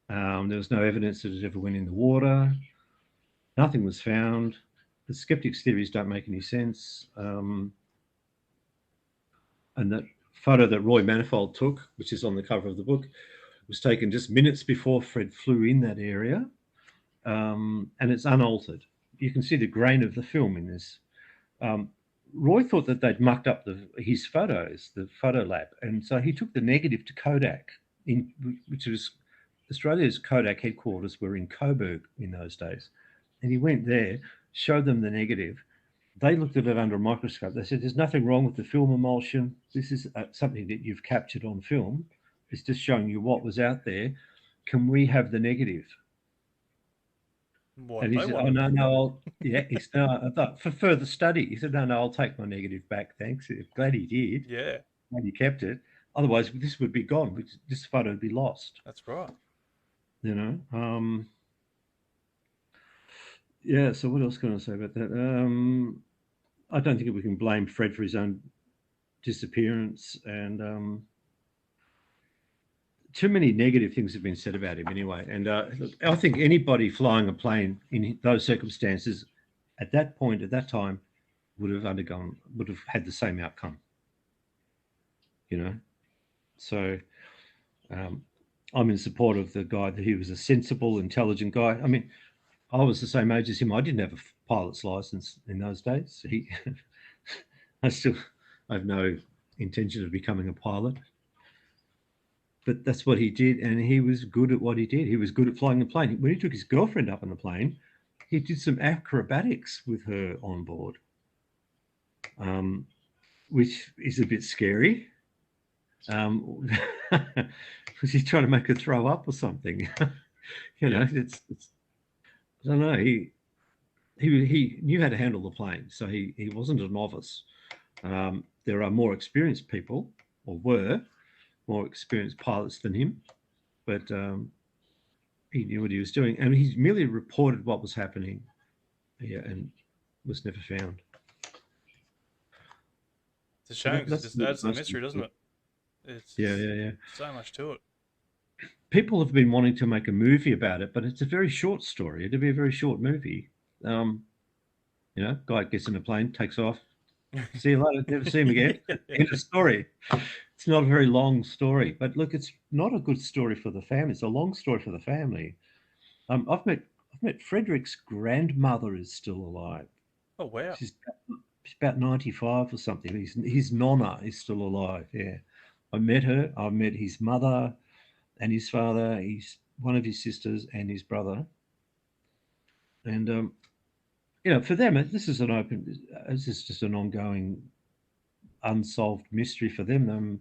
There was no evidence that it ever went in the water. Nothing was found. The skeptics' theories don't make any sense. And that photo that Roy Manifold took, which is on the cover of the book, was taken just minutes before Fred flew in that area. and it's unaltered. You can see the grain of the film in this. Um, Roy thought that they'd mucked up his photos, the photo lab, and so he took the negative to Kodak, which was Australia's Kodak headquarters were in Coburg in those days, and he went there, showed them the negative. They looked at it under a microscope. They said, "There's nothing wrong with the film emulsion. This is something that you've captured on film. It's just showing you what was out there. Can we have the negative?" What And he they said, "Oh wanted. no." Yeah, he's no, I thought, for further study. He said, "No, I'll take my negative back, thanks." Glad he did. Yeah, Glad he kept it. Otherwise, this would be gone. This photo would be lost. that's right. You know. Yeah. So what else can I say about that? I don't think we can blame Fred for his own disappearance, and too many negative things have been said about him anyway. And look, I think anybody flying a plane in those circumstances at that point, at that time, would have had the same outcome. You know, so I'm in support of the guy that he was a sensible, intelligent guy. I mean, I was the same age as him. I didn't have a pilot's license in those days. I have no intention of becoming a pilot. But that's what he did, and he was good at what he did. He was good at flying the plane. When he took his girlfriend up on the plane, he did some acrobatics with her on board, which is a bit scary. Was he trying to make her throw up or something? You know, it's I don't know. He knew how to handle the plane, so he wasn't a novice. There are more experienced people, or were more experienced pilots than him, but he knew what he was doing, and he merely reported what was happening, yeah, and was never found. It's a shame because it just adds to the mystery, doesn't it? It's Yeah. so much to it. People have been wanting to make a movie about it, but it's a very short story. It'd be a very short movie. You know, guy gets in a plane, takes off. See you later. Never see him again. End of story. It's not a very long story, but look, it's not a good story for the family. It's a long story for the family. I've met Frederick's grandmother is still alive. Oh wow! She's about 95 or something. His nonna is still alive. Yeah, I met her. I met his mother and his father. He's one of his sisters and his brother. And you know, for them, this is just an ongoing unsolved mystery for them.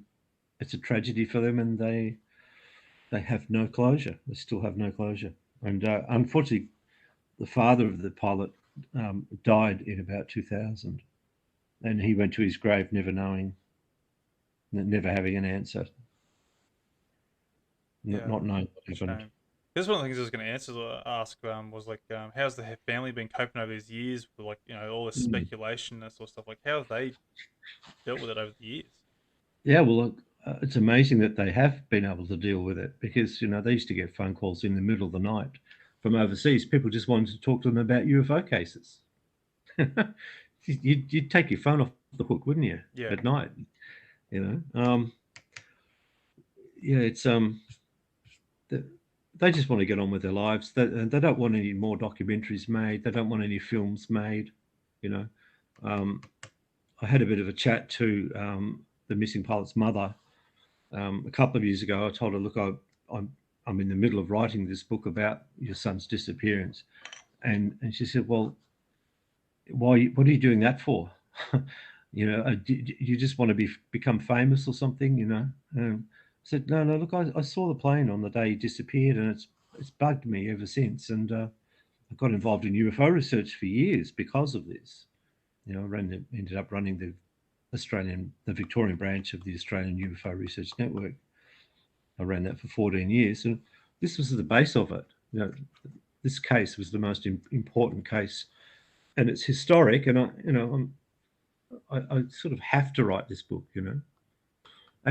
It's a tragedy for them, and they have no closure. They still have no closure. And unfortunately, the father of the pilot died in about 2000, and he went to his grave never knowing, never having an answer, not knowing what happened. Shame. This is one of the things I was going to ask was like, how's the family been coping over these years with like all this speculation, that sort of stuff? Like, how have they dealt with it over the years? Yeah, well, look, it's amazing that they have been able to deal with it because they used to get phone calls in the middle of the night from overseas. People just wanted to talk to them about UFO cases. You'd take your phone off the hook, wouldn't you? Yeah. At night, yeah, it's they just want to get on with their lives. They don't want any more documentaries made. They don't want any films made. I had a bit of a chat to the missing pilot's mother a couple of years ago. I told her, look, I'm in the middle of writing this book about your son's disappearance, and she said, well, why? What are you doing that for? Do you just want to become famous or something? I said, no. Look, I saw the plane on the day he disappeared, and it's bugged me ever since. And I got involved in UFO research for years because of this. Ended up running the Victorian branch of the Australian UFO Research Network. I ran that for 14 years, and this was the base of it. This case was the most important case, and it's historic. And I sort of have to write this book, And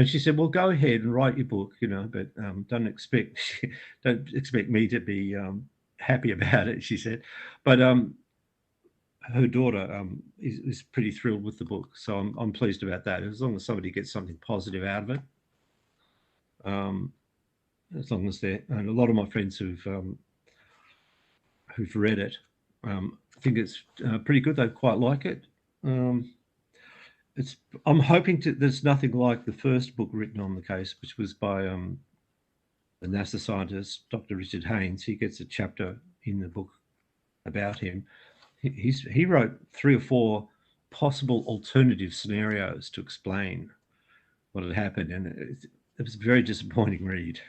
she said, "Well, go ahead and write your book, but don't expect me to be happy about it." She said, but her daughter is pretty thrilled with the book, so I'm pleased about that. As long as somebody gets something positive out of it, as long as and a lot of my friends who've read it think it's pretty good. They quite like it. I'm hoping there's nothing like the first book written on the case, which was by the NASA scientist, Dr. Richard Haynes. He gets a chapter in the book about him. He wrote 3 or 4 possible alternative scenarios to explain what had happened, and it was a very disappointing read.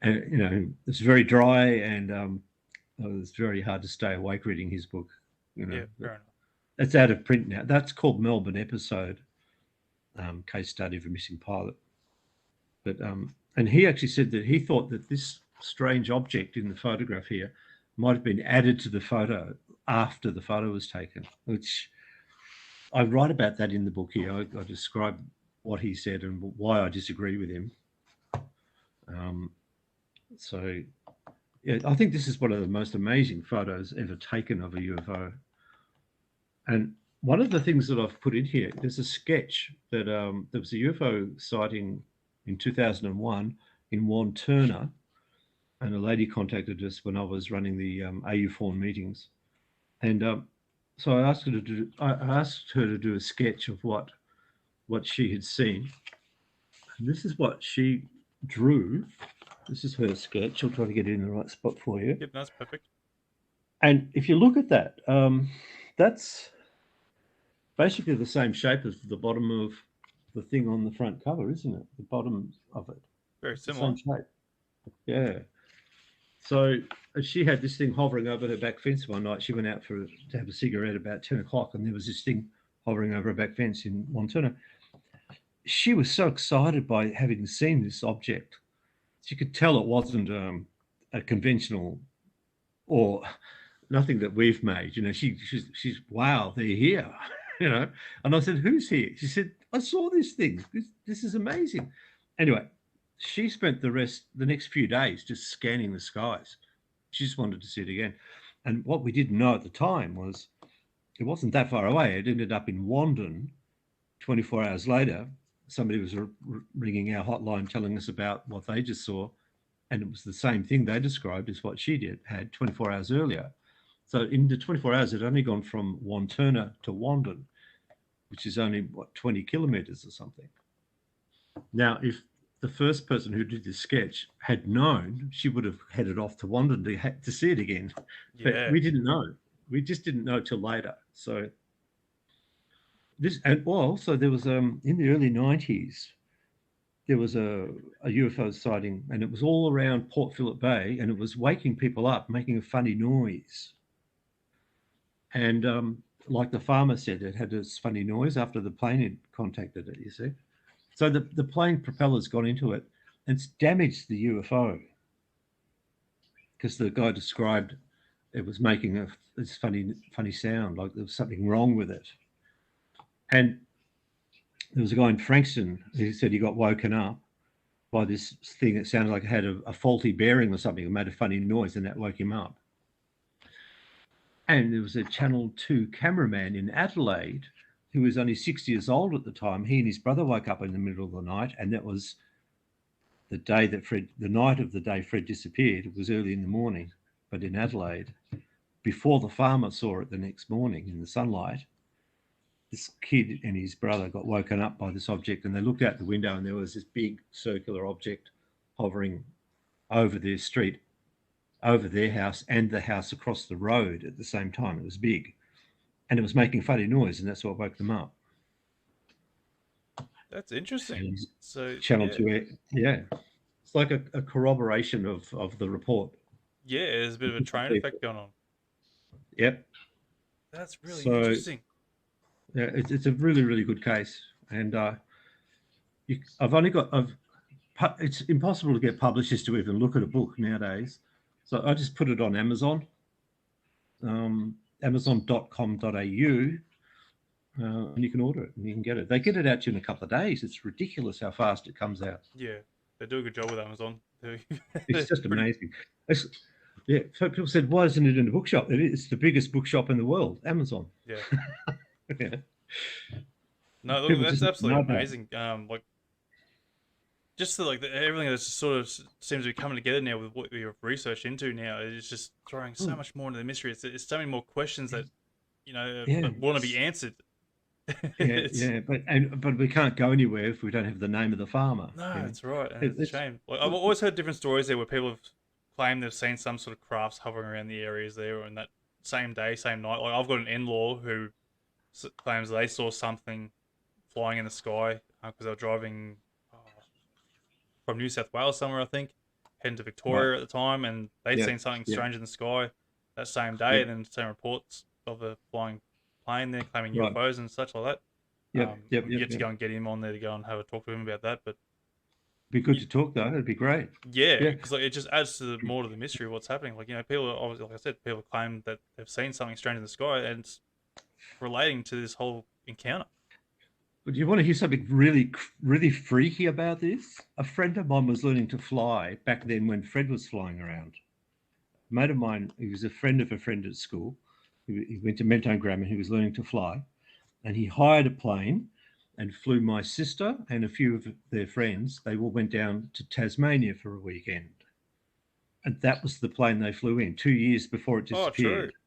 And it's very dry, and it was very hard to stay awake reading his book. Yeah, fair enough. It's out of print now. That's called Melbourne Episode, Case Study of a Missing Pilot. But and he actually said that he thought that this strange object in the photograph here might have been added to the photo after the photo was taken, which I write about that in the book here. I describe what he said and why I disagree with him. So, yeah, I think this is one of the most amazing photos ever taken of a UFO. And one of the things that I've put in here, there's a sketch that there was a UFO sighting in 2001 in Wantirna, and a lady contacted us when I was running the AU Fawn meetings, and so I asked her to do a sketch of what she had seen, and this is what she drew. This is her sketch. I'll try to get it in the right spot for you. Yep, that's perfect. And if you look at that, that's basically the same shape as the bottom of the thing on the front cover, isn't it? The bottom of it. Very similar. Same shape. Yeah. So she had this thing hovering over her back fence one night. She went out to have a cigarette about 10 o'clock, and there was this thing hovering over her back fence in Montana. She was so excited by having seen this object. She could tell it wasn't a conventional or nothing that we've made. She's wow, they're here. And I said, who's here? She said, I saw this thing. This is amazing. Anyway, she spent the next few days just scanning the skies. She just wanted to see it again. And what we didn't know at the time was it wasn't that far away. It ended up in Wandon 24 hours later. Somebody was ringing our hotline telling us about what they just saw, and it was the same thing they described as what she had 24 hours earlier. So in the 24 hours, it had only gone from Wantirna to Wandon, which is only, 20 kilometres or something. Now, if the first person who did this sketch had known, she would have headed off to Wandon to see it again. Yeah. But we didn't know. We just didn't know till later. So also there was in the early 90s, there was a UFO sighting, and it was all around Port Phillip Bay, and it was waking people up, making a funny noise. And like the farmer said, it had this funny noise after the plane had contacted it, you see. So the plane propeller's gone into it, and it's damaged the UFO because the guy described it was making this funny sound, like there was something wrong with it. And there was a guy in Frankston who said he got woken up by this thing that sounded like it had a faulty bearing or something. It made a funny noise, and that woke him up. And there was a Channel 2 cameraman in Adelaide who was only 6 years old at the time. He and his brother woke up in the middle of the night, and that was the night of the day Fred disappeared. It was early in the morning, but in Adelaide, before the farmer saw it the next morning in the sunlight, this kid and his brother got woken up by this object, and they looked out the window, and there was this big circular object hovering over their street, over their house and the house across the road at the same time. It was big, and it was making funny noise, and that's what woke them up. That's interesting. And So Channel 2, yeah. It's like a corroboration of the report. Yeah, there's a bit of a train effect going on. Yep. That's really interesting. Yeah, it's a really, really good case, and it's impossible to get publishers to even look at a book nowadays. So I just put it on Amazon, amazon.com.au, and you can order it and you can get it. They get it out to you in a couple of days. It's ridiculous how fast it comes out. Yeah, they do a good job with Amazon. It's just amazing. Yeah, people said, why isn't it in a bookshop? It's the biggest bookshop in the world, Amazon. Yeah. Yeah. No, look, that's absolutely amazing. Like, just everything that's sort of seems to be coming together now with what we've researched into now is just throwing so Mm. much more into the mystery. It's so many more questions that Yeah, want to be answered. It's yeah, but we can't go anywhere if we don't have the name of the farmer. no, You know, it's right, and it, it's a it's shame. Like I've always heard different stories there where people have claimed they've seen some sort of crafts hovering around the areas there, or in that same day, same night. Like I've got an in-law who claims they saw something flying in the sky because they were driving from New South Wales somewhere, I think, heading to right. Victoria at the time, and they'd Yeah, seen something yeah, strange in the sky that same day, yep, and then same reports of a flying plane there claiming right. UFOs and such like that. Yep, yep, I'm yep, yet to yep. go and get him on there to go and have a talk to him about that, but Be good to talk though. It'd be great. yeah, Yeah. because it just adds to more to the mystery of what's happening. People obviously, like I said, people claim that they've seen something strange in the sky, and it's relating to this whole encounter. But do you want to hear something really freaky about this? A friend of mine was learning to fly back then when Fred was flying around. A mate of mine, he was a friend of a friend at school. He went to Mentone Grammar. He was learning to fly, and he hired a plane and flew my sister and a few of their friends. They all went down to Tasmania for a weekend, and that was the plane they flew in 2 years before it Oh, disappeared. true.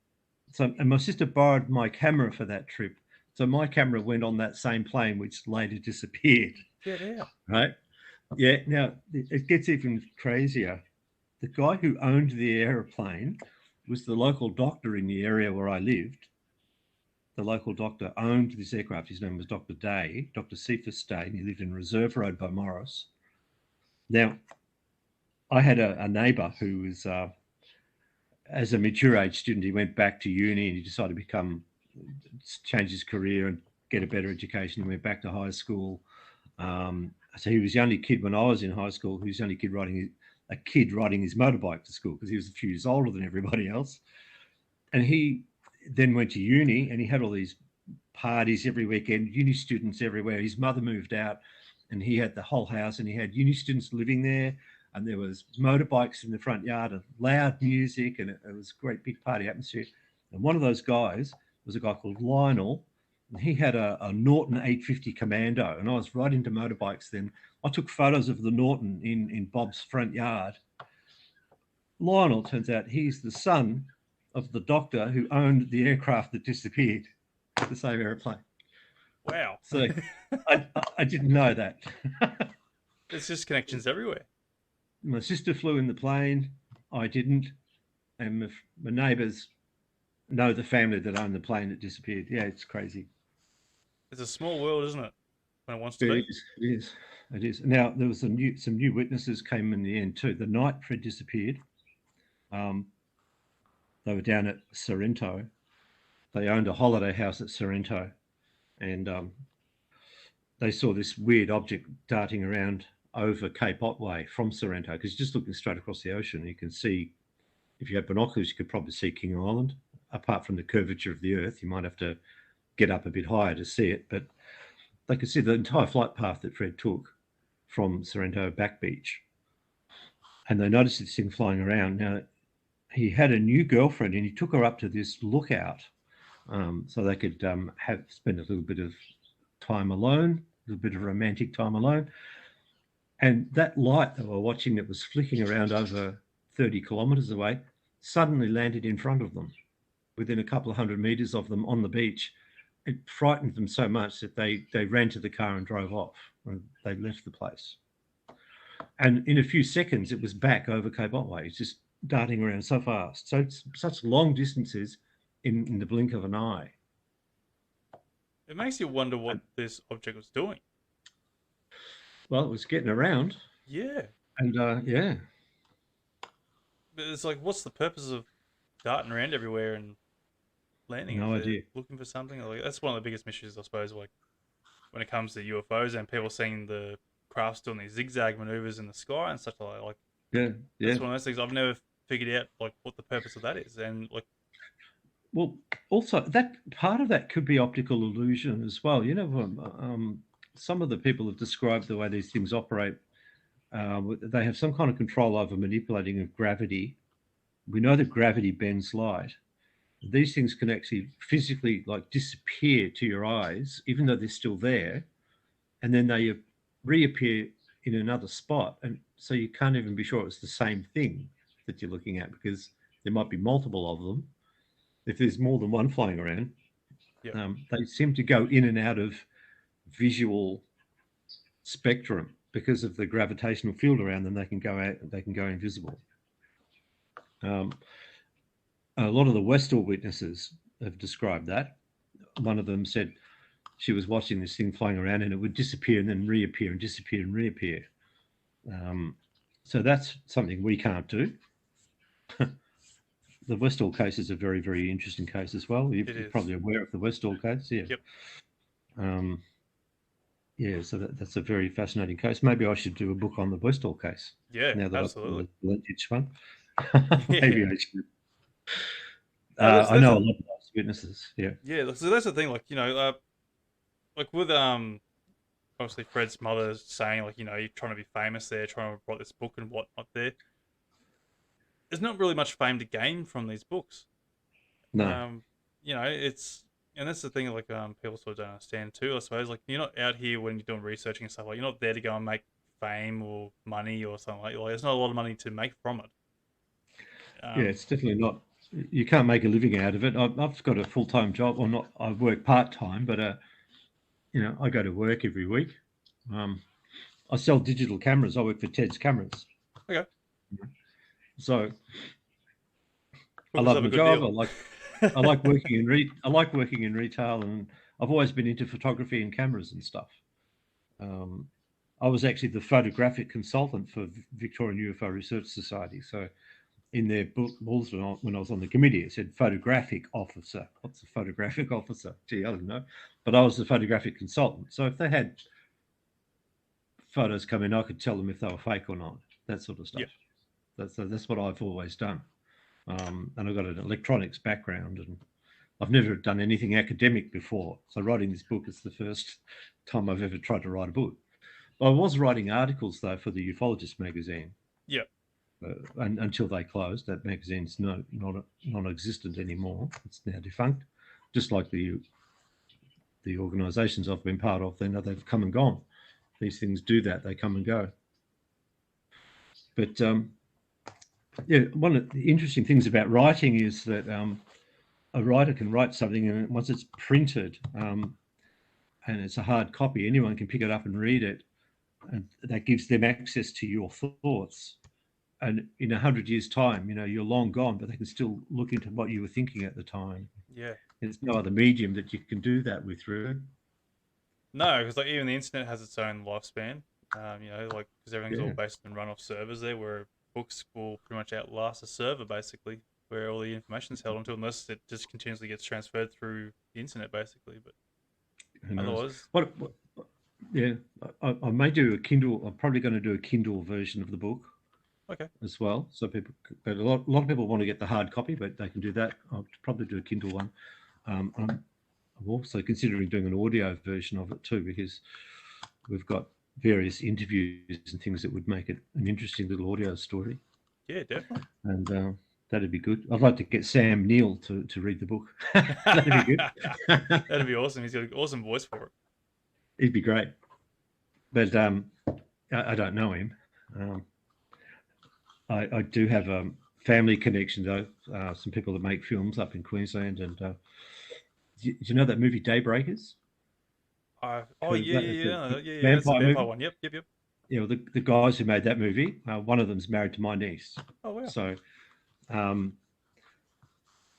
So, and my sister borrowed my camera for that trip. So my camera went on that same plane, which later disappeared. Get out. Right? Yeah. Now it gets even crazier. The guy who owned the aeroplane was the local doctor in the area where I lived. The local doctor owned this aircraft. His name was Dr. Day, Dr. Cephas Day, and he lived in Reserve Road by Morris. Now, I had a neighbour who was, as a mature age student, he went back to uni and he decided to change his career and get a better education. He went back to high school. So he was the only kid when I was in high school. He was the only kid riding his motorbike to school because he was a few years older than everybody else. And he then went to uni and he had all these parties every weekend, uni students everywhere. His mother moved out and he had the whole house and he had uni students living there. And there was motorbikes in the front yard and loud music, and it was a great big party atmosphere. And one of those guys was a guy called Lionel, and he had a Norton 850 Commando, and I was right into motorbikes then. I took photos of the Norton in Bob's front yard. Lionel, turns out he's the son of the doctor who owned the aircraft that disappeared, the same airplane. Wow. So I didn't know that. There's just connections everywhere. My sister flew in the plane. I didn't. And my neighbours know the family that owned the plane that disappeared. Yeah, it's crazy. It's a small world, isn't it? When it wants to It be. is. It is. It is. Now there was some new witnesses came in the end too. The night Fred disappeared, they were down at Sorrento. They owned a holiday house at Sorrento, and they saw this weird object darting around over Cape Otway from Sorrento, because you're just looking straight across the ocean. You can see, if you had binoculars, you could probably see King Island. Apart from the curvature of the Earth, you might have to get up a bit higher to see it, but they could see the entire flight path that Fred took from Sorrento back beach. And they noticed this thing flying around. Now, he had a new girlfriend and he took her up to this lookout so they could spend a little bit of time alone, a little bit of romantic time alone. And that light they were watching that was flicking around over 30 kilometres away suddenly landed in front of them, within a couple of 100 metres of them on the beach. It frightened them so much that they ran to the car and drove off. And they left the place. And in a few seconds, it was back over Cape Otway. It's just darting around so fast. So it's such long distances in the blink of an eye. It makes you wonder what this object was doing. Well, it was getting around. Yeah. And yeah. But it's like, what's the purpose of darting around everywhere and landing? No idea. Looking for something? Like, that's one of the biggest mysteries, I suppose, like when it comes to UFOs and people seeing the crafts doing these zigzag maneuvers in the sky and such like. Like, yeah. That's one of those things I've never figured out, like what the purpose of that is, and like. Well, also that part of that could be optical illusion as well. You know, some of the people have described the way these things operate. They have some kind of control over manipulating of gravity. We know that gravity bends light. These things can actually physically like disappear to your eyes, even though they're still there, and then they reappear in another spot, and so you can't even be sure it's the same thing that you're looking at, because there might be multiple of them. If there's more than one flying around, they seem to go in and out of visual spectrum because of the gravitational field around them. They can go out, they can go invisible. A lot of the Westall witnesses have described that. One of them said she was watching this thing flying around and it would disappear and then reappear and disappear and reappear. So that's something we can't do. The Westall case is a very, very interesting case as well. You're probably aware of the Westall case, yeah. Yep. Yeah, so that's a very fascinating case. Maybe I should do a book on the Westall case. Yeah, now that absolutely. I've the Valentich one. Maybe I should. I know a lot of those witnesses. Yeah. Yeah, so that's the thing. Like, you know, like with obviously Fred's mother saying, like, you know, you're trying to be famous there, trying to write this book and whatnot there. There's not really much fame to gain from these books. No. You know, and that's the thing, like, people sort of don't understand too, I suppose. Like, you're not out here when you're doing researching and stuff, like, you're not there to go and make fame or money or something like there's not a lot of money to make from it. Yeah, it's definitely not. You can't make a living out of it. I've got a full-time job, or not. I work part-time, but you know, I go to work every week. I sell digital cameras. I work for Ted's Cameras. Okay. So I love my job. I like working in retail, and I've always been into photography and cameras and stuff. I was actually the photographic consultant for Victorian UFO Research Society. So in their bulletin, when I was on the committee, it said photographic officer. What's a photographic officer? Gee, I don't know. But I was the photographic consultant. So if they had photos come in, I could tell them if they were fake or not, that sort of stuff. Yeah. That's what I've always done. And I've got an electronics background, and I've never done anything academic before. So writing this book is the first time I've ever tried to write a book. I was writing articles, though, for the Ufologist magazine. Yeah. And until they closed, that magazine's non-existent anymore. It's now defunct. Just like the organisations I've been part of, they've come and gone. These things do that; they come and go. But yeah, one of the interesting things about writing is that a writer can write something, and once it's printed and it's a hard copy, anyone can pick it up and read it, and that gives them access to your thoughts. And in 100 years' time, you know, you're long gone, but they can still look into what you were thinking at the time. Yeah. There's no other medium that you can do that with, really. No, because like even the internet has its own lifespan. You know, like because everything's all based and run off servers there, where books will pretty much outlast a server, basically, where all the information is held onto, unless it just continuously gets transferred through the internet, basically. But otherwise, yeah, I may do a Kindle. I'm probably going to do a Kindle version of the book. Okay. As well, so people, but a lot of people want to get the hard copy, but they can do that. I'll probably do a Kindle one. I'm also considering doing an audio version of it too, because we've got various interviews and things that would make it an interesting little audio story. Yeah, definitely. And that'd be good. I'd like to get Sam Neill to read the book. That'd be good. That'd be awesome. He's got an awesome voice for it. He'd be great. But I don't know him. I do have a family connection, though. Some people that make films up in Queensland, and do you know that movie Daybreakers? Yeah. The vampire one. Yep. Yeah, well, the guys who made that movie, one of them's married to my niece. Oh wow! So, I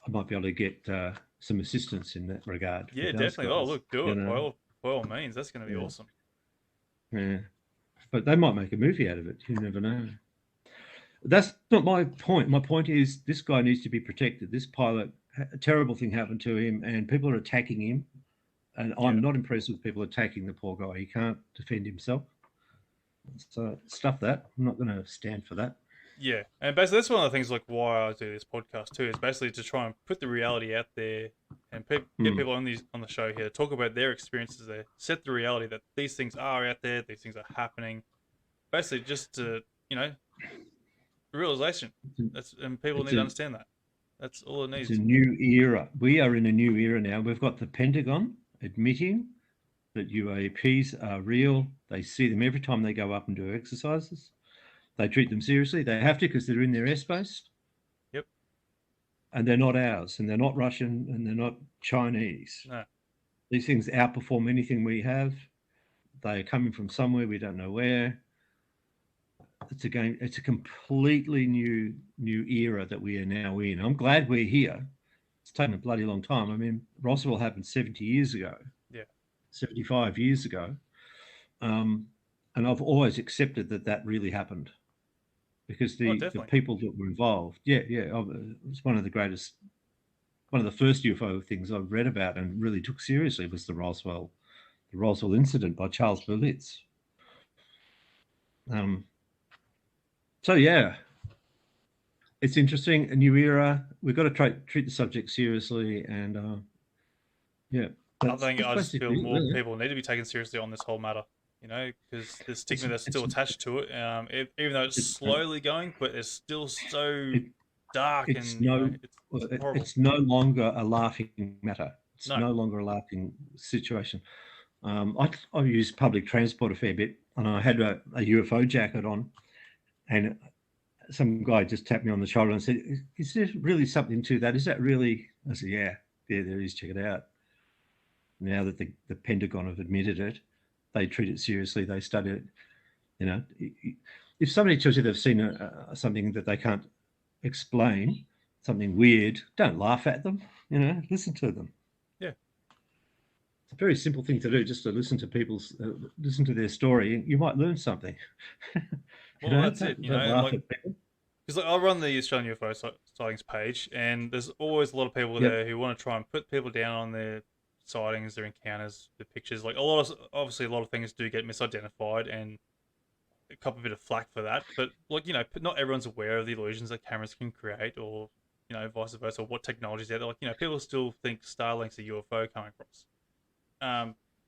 might be able to get some assistance in that regard. Yeah, definitely. Oh, look, do it by all means. That's going to be awesome. Yeah, but they might make a movie out of it. You never know. That's not my point. My point is this guy needs to be protected. This pilot, a terrible thing happened to him, and people are attacking him. And I'm not impressed with people attacking the poor guy. He can't defend himself. So stuff that. I'm not going to stand for that. Yeah, and basically that's one of the things like why I do this podcast too, is basically to try and put the reality out there and get people on the show here to talk about their experiences there, set the reality that these things are out there, these things are happening. Basically, just to realization. And people need to understand that. That's all it needs. It's a new era. We are in a new era now. We've got the Pentagon admitting that UAPs are real. They see them every time they go up and do exercises. They treat them seriously. They have to because they're in their airspace. Yep. And they're not ours, and they're not Russian, and they're not Chinese. No. These things outperform anything we have. They are coming from somewhere we don't know where. It's a completely new era that we are now in. I'm glad we're here. It's taken a bloody long time. I mean, Roswell happened 70 years ago. Yeah. 75 years ago. And I've always accepted that really happened because the people that were involved, it's one of the first UFO things I've read about and really took seriously was the Roswell incident by Charles Berlitz. So yeah, it's interesting, a new era. We've got to treat the subject seriously, and yeah. I think I just feel more people need to be taken seriously on this whole matter, because the stigma that's still attached to it, even though it's slowly going, but it's still so dark it's and horrible. It's no longer a laughing matter. It's no longer a laughing situation. I use public transport a fair bit, and I had a UFO jacket on, and some guy just tapped me on the shoulder and said, "Is there really something to that? Is that really?" I said, "Yeah, there is. Check it out." Now that the Pentagon have admitted it, they treat it seriously. They study it. If somebody tells you they've seen something that they can't explain, something weird, don't laugh at them. Listen to them. Yeah, it's a very simple thing to do, just to listen to listen to their story. You might learn something. Well, that's it. Because I run the Australian UFO sightings page, and there's always a lot of people there who want to try and put people down on their sightings, their encounters, the pictures. Like obviously a lot of things do get misidentified and a couple bit of flack for that. But not everyone's aware of the illusions that cameras can create, or vice versa, or what technology's out there. People still think Starlink's a UFO coming across.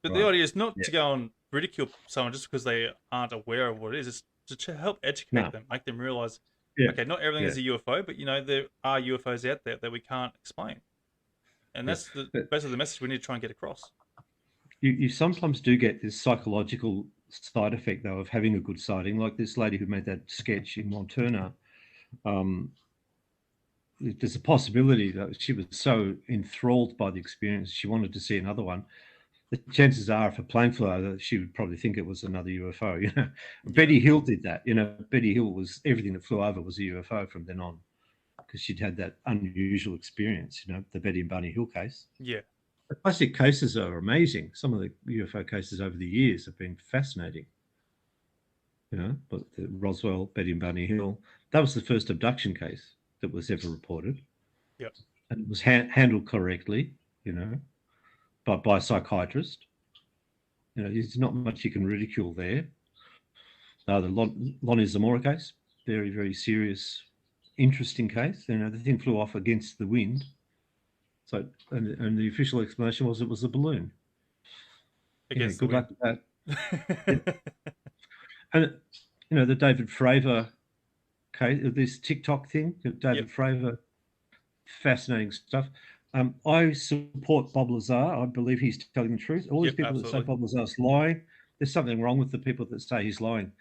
But the idea is not to go and ridicule someone just because they aren't aware of what it is. It's to help educate them, make them realize, okay, not everything is a UFO, but there are UFOs out there that we can't explain. And that's basically the message we need to try and get across. You sometimes do get this psychological side effect, though, of having a good sighting. Like this lady who made that sketch in Montana. There's a possibility that she was so enthralled by the experience, she wanted to see another one. The chances are, if a plane flew over, she would probably think it was another UFO. Betty Hill did that. Betty Hill was, everything that flew over was a UFO from then on, because she'd had that unusual experience. The Betty and Bunny Hill case. Yeah, the classic cases are amazing. Some of the UFO cases over the years have been fascinating. But the Roswell, Betty and Bunny Hill, that was the first abduction case that was ever reported. Yep, and it was handled correctly. But by a psychiatrist. There's not much you can ridicule there. The Lonnie Zamora case, very, very serious, interesting case. The thing flew off against the wind. So, and the official explanation was it was a balloon. Good luck with that. And the David Fravor case, this TikTok thing, David Fravor, fascinating stuff. I support Bob Lazar. I believe he's telling the truth. All these people that say Bob Lazar's lying, there's something wrong with the people that say he's lying.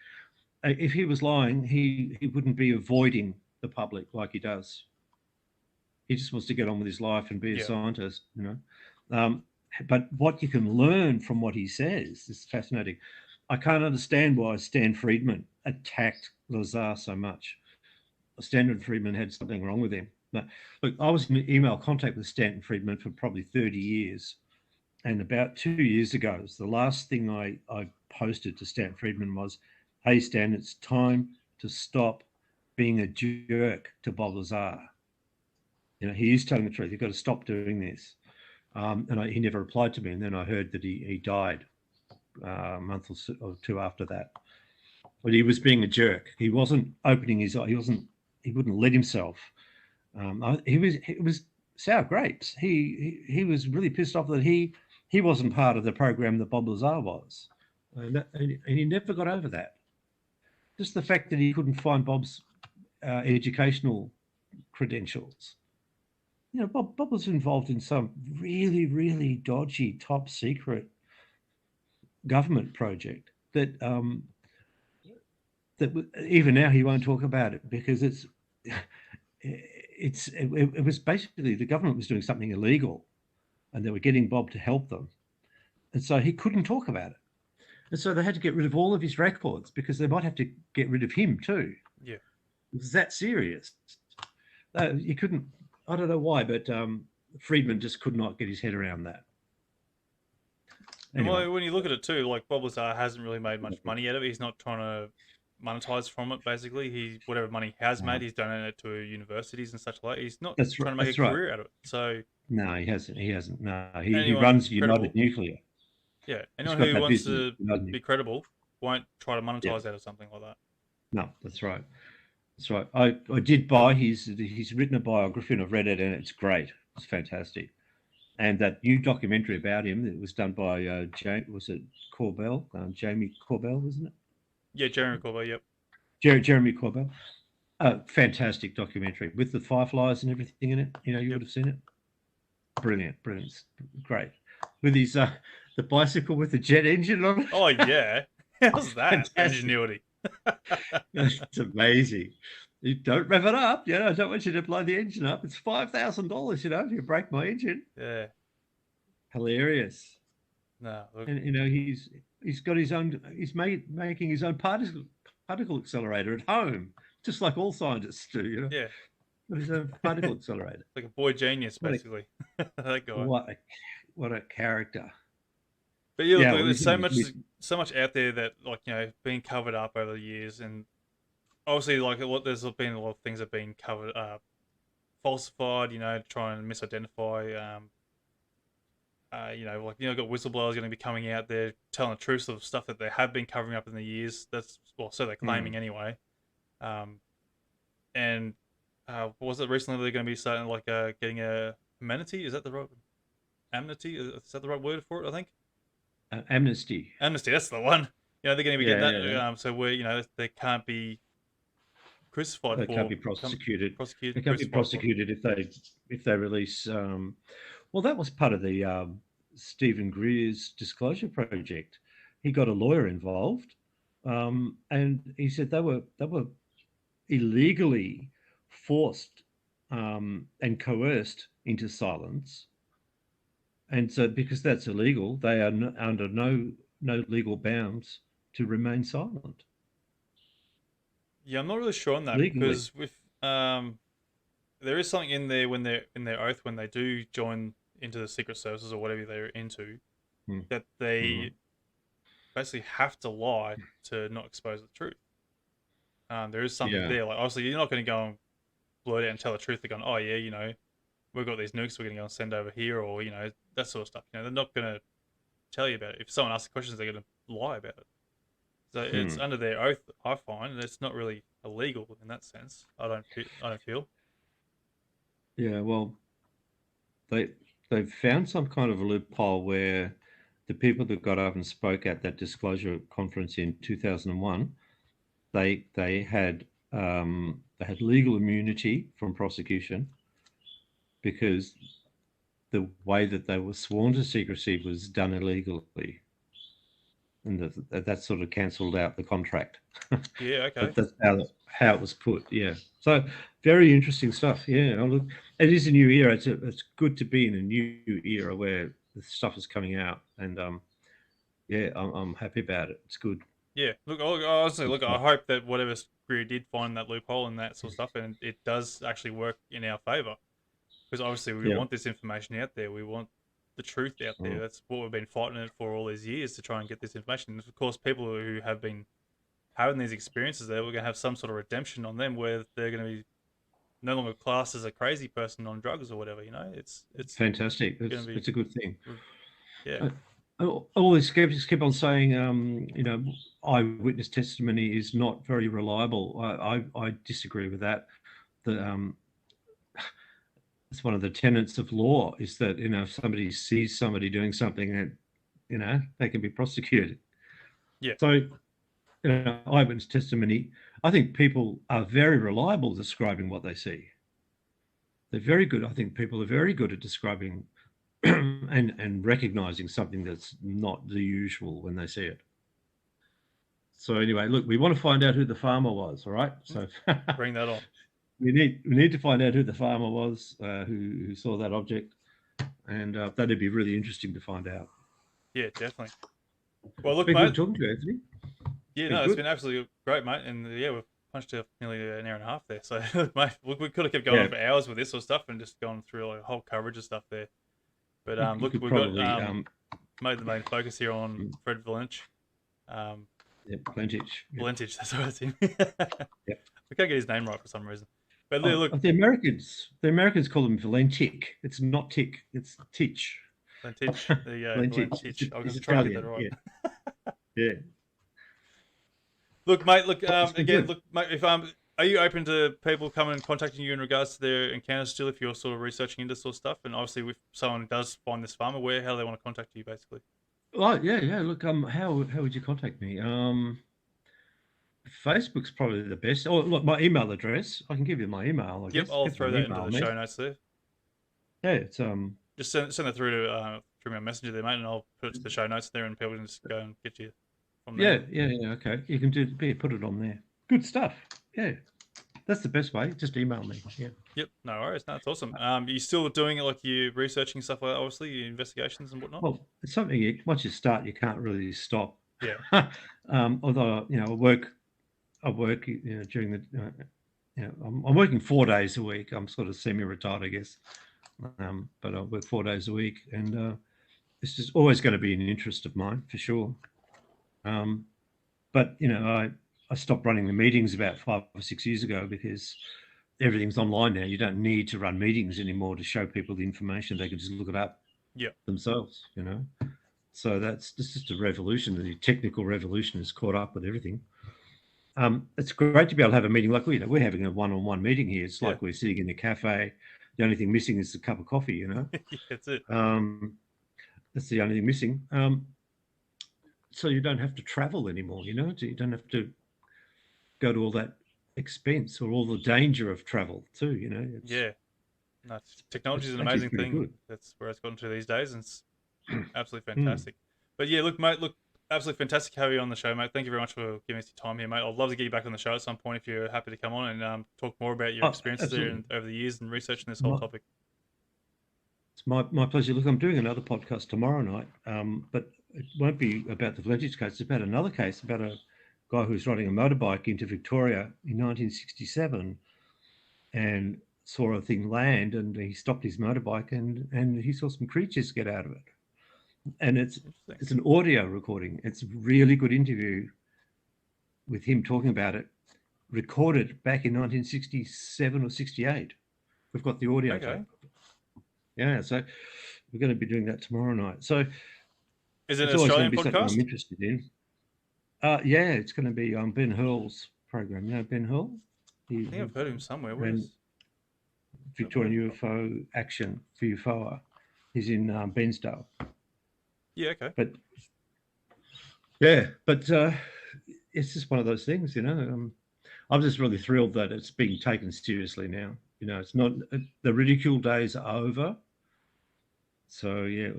If he was lying, he wouldn't be avoiding the public like he does. He just wants to get on with his life and be a scientist, But what you can learn from what he says is fascinating. I can't understand why Stan Friedman attacked Lazar so much. Stan Friedman had something wrong with him. But look, I was in email contact with Stanton Friedman for probably 30 years. And about 2 years ago, the last thing I posted to Stanton Friedman was, "Hey, Stan, it's time to stop being a jerk to Bob Lazar. He is telling the truth. You've got to stop doing this." And he never replied to me. And then I heard that he died a month or two after that. But he was being a jerk. He wasn't opening his eye. He wouldn't let himself. It was sour grapes. He was really pissed off that he wasn't part of the program that Bob Lazar was, and he never got over that. Just the fact that he couldn't find Bob's educational credentials. Bob was involved in some really, really dodgy, top secret government project that even now he won't talk about it because it was basically the government was doing something illegal and they were getting Bob to help them. And so he couldn't talk about it. And so they had to get rid of all of his records because they might have to get rid of him too. Yeah. It was that serious. You couldn't, I don't know why, but Friedman just could not get his head around that. Anyway. Well, when you look at it too, like Bob Lazar hasn't really made much money out of it. He's not trying to monetize from it, basically. Whatever money he has made, he's donated it to universities and such like. He's not trying to make a career out of it. So no, he hasn't. No, he runs United Nuclear. Yeah, anyone who wants to be credible won't try to monetize out of something like that. No, that's right. That's right. I did buy he's written a biography and I've read it and it's great. It's fantastic. And that new documentary about him that was done by Jamie Corbell, wasn't it? Yeah, Jeremy Corbell. Yep. Jeremy Corbell. Fantastic documentary with the fireflies and everything in it. You would have seen it. Brilliant, great. With his the bicycle with the jet engine on it. Oh yeah, how's that ingenuity? It's amazing. You don't rev it up. I don't want you to blow the engine up. It's $5,000. If you break my engine. Yeah. Hilarious. No. Look. And he's got his own. He's making his own particle accelerator at home, just like all scientists do. Yeah. His own particle accelerator. Like a boy genius, basically. That guy. What a character. But yeah, look, there's so much out there that being covered up over the years, and obviously there's been a lot of things that have been covered up, falsified. Try and misidentify. Got whistleblowers going to be coming out there telling the truth of stuff that they have been covering up in the years. So they're claiming anyway. And was it recently they're going to be starting getting a amenity? Is that the right amnesty? Is that the right word for it? I think. Amnesty. Amnesty. That's the one. They're going to be getting that. Yeah. So where they can't be crucified. They can't be prosecuted. They can't be prosecuted if they release. Well, that was part of the Stephen Greer's disclosure project. He got a lawyer involved, and he said they were illegally forced and coerced into silence. And so, because that's illegal, they are under no legal bounds to remain silent. Yeah, I'm not really sure on that legally. Because with there is something in there when they're in their oath when they do join into the secret services or whatever they're into, that they basically have to lie to not expose the truth. There is something there. Like obviously, you're not going to go and blurt out and tell the truth. They're going, oh yeah, we've got these nukes we're going to go and send over here, or that sort of stuff. They're not going to tell you about it. If someone asks questions, they're going to lie about it. So it's under their oath, I find, and it's not really illegal in that sense. I don't feel. Yeah, well, they've found some kind of a loophole where the people that got up and spoke at that disclosure conference in 2001, they had legal immunity from prosecution because the way that they were sworn to secrecy was done illegally. And that sort of cancelled out the contract. Yeah, okay. But that's how it was put. Yeah. So very interesting stuff. Yeah. Look, it is a new era. It's good to be in a new era where the stuff is coming out, and I'm happy about it. It's good. Yeah. Look, honestly, I hope that whatever Greer did find that loophole and that sort of stuff, and it does actually work in our favour, because obviously we want this information out there. We want the truth out there. That's what we've been fighting it for all these years, to try and get this information. And of course, people who have been having these experiences there, we're going to have some sort of redemption on them, where they're going to be no longer classed as a crazy person on drugs or whatever. It's fantastic. It's a good thing. Yeah. All these skeptics keep on saying, eyewitness testimony is not very reliable. I disagree with that. It's one of the tenets of law, is that if somebody sees somebody doing something, that they can be prosecuted. Yeah. So eyewitness testimony, I think people are very reliable describing what they see. They're very good. I think people are very good at describing and recognizing something that's not the usual when they see it. So anyway, look, we want to find out who the farmer was. All right, so Bring that on. we need to find out who the farmer was who saw that object, and that'd be really interesting to find out. Yeah, definitely. Well, look, Been mate. good talking to you, Anthony. Yeah, no, it's been absolutely great, mate. And yeah, we've punched out nearly an hour and a half there. So, mate, we could have kept going on for hours with this sort of stuff and just gone through like a whole coverage of stuff there. But look, we've got made the main focus here on Fred Valentich. Valentich. Valentich, that's what it's in. Yep. We can't get his name right for some reason. But look, the Americans call him Valentich. It's not tick, it's titch. Valentich. There you go. Valentich. I was trying to get that right. Yeah. Look, mate. Look, again, look, mate. If are you open to people coming and contacting you in regards to their encounters still, if you're sort of researching into sort of stuff? And obviously, if someone does find this farmer, how do they want to contact you, basically? Oh yeah. Look, how would you contact me? Facebook's probably the best. Oh, look, my email address. I can give you my email. I guess. I'll throw that into the show notes there. Yeah, it's just send it through to through my messenger there, mate, and I'll put it to the show notes there, and people can just go and get you from there. Yeah. Okay, you can put it on there. Good stuff. Yeah, that's the best way. Just email me. Yeah. Yep. No worries. No, that's awesome. You still doing it, like you researching stuff like that, obviously, your investigations and whatnot? Well, it's something once you start, you can't really stop. Yeah. Although I work during the I'm working 4 days a week. I'm sort of semi-retired, I guess, but I work 4 days a week, and it's just always going to be an interest of mine for sure. But I stopped running the meetings about 5 or 6 years ago because everything's online now. You don't need to run meetings anymore to show people the information. They can just look it up themselves, So that's just a revolution. The technical revolution has caught up with everything. It's great to be able to have a meeting like we're having a one-on-one meeting here. It's like we're sitting in a cafe. The only thing missing is a cup of coffee, That's it. That's the only thing missing. So you don't have to travel anymore, you don't have to go to all that expense or all the danger of travel too, No, technology is an amazing thing. Good. That's where it's gotten to these days, and it's absolutely fantastic. But yeah, look, mate, absolutely fantastic to have you on the show, mate. Thank you very much for giving us your time here, mate. I'd love to get you back on the show at some point if you're happy to come on and talk more about your experiences there over the years and researching this whole topic. It's my pleasure. Look, I'm doing another podcast tomorrow night, but it won't be about the Valentich case. It's about another case, about a guy who was riding a motorbike into Victoria in 1967 and saw a thing land, and he stopped his motorbike and he saw some creatures get out of it. And it's an audio recording. It's a really good interview with him talking about it, recorded back in 1967 or 68. We've got the audio tape. Yeah, so we're going to be doing that tomorrow night. So is it an Australian podcast? I'm interested in. Yeah, it's going to be on Ben Hurl's program. You know Ben Hurl? I think I've heard him somewhere. Where is Victorian UFO Action for UFOA. He's in Bensdale. Yeah, okay. But it's just one of those things, I'm just really thrilled that it's being taken seriously now. It's not the ridicule days are over. So yeah,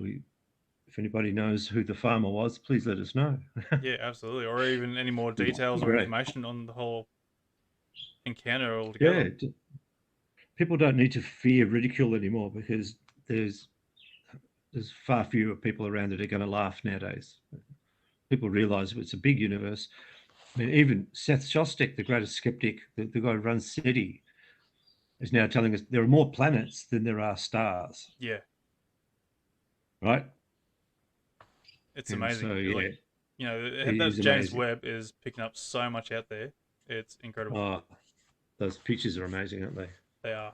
if anybody knows who the farmer was, please let us know. Yeah, absolutely. Or even any more details or information on the whole encounter altogether. Yeah, people don't need to fear ridicule anymore because there's far fewer people around that are going to laugh nowadays. People realise it's a big universe. I mean, even Seth Shostak, the greatest skeptic, the guy who runs SETI, is now telling us there are more planets than there are stars. Yeah. Right? It's amazing. So, yeah. That James Webb is picking up so much out there. It's incredible. Oh, those pictures are amazing, aren't they? They are.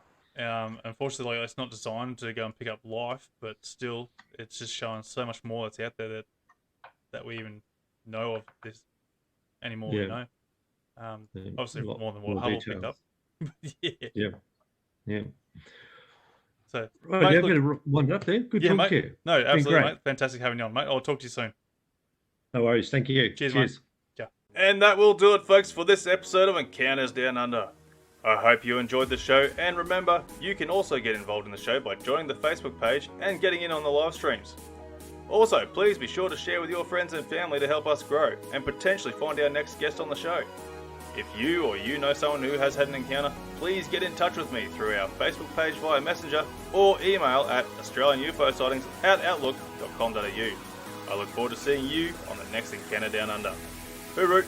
Unfortunately, it's not designed to go and pick up life, but still, it's just showing so much more that's out there that we even know of this anymore. Yeah. Obviously, more than what Hubble picked up. Yeah. So, right, mate, a bit of wind up there. Good talk to you. No, absolutely, mate. Fantastic having you on, mate. I'll talk to you soon. No worries. Thank you. Cheers. Mate. Yeah. And that will do it, folks, for this episode of Encounters Down Under. I hope you enjoyed the show, and remember, you can also get involved in the show by joining the Facebook page and getting in on the live streams. Also, please be sure to share with your friends and family to help us grow and potentially find our next guest on the show. If you or you know someone who has had an encounter, please get in touch with me through our Facebook page via Messenger or email at australianUFOsightings@outlook.com.au. I look forward to seeing you on the next Encounter Down Under. Hooroo!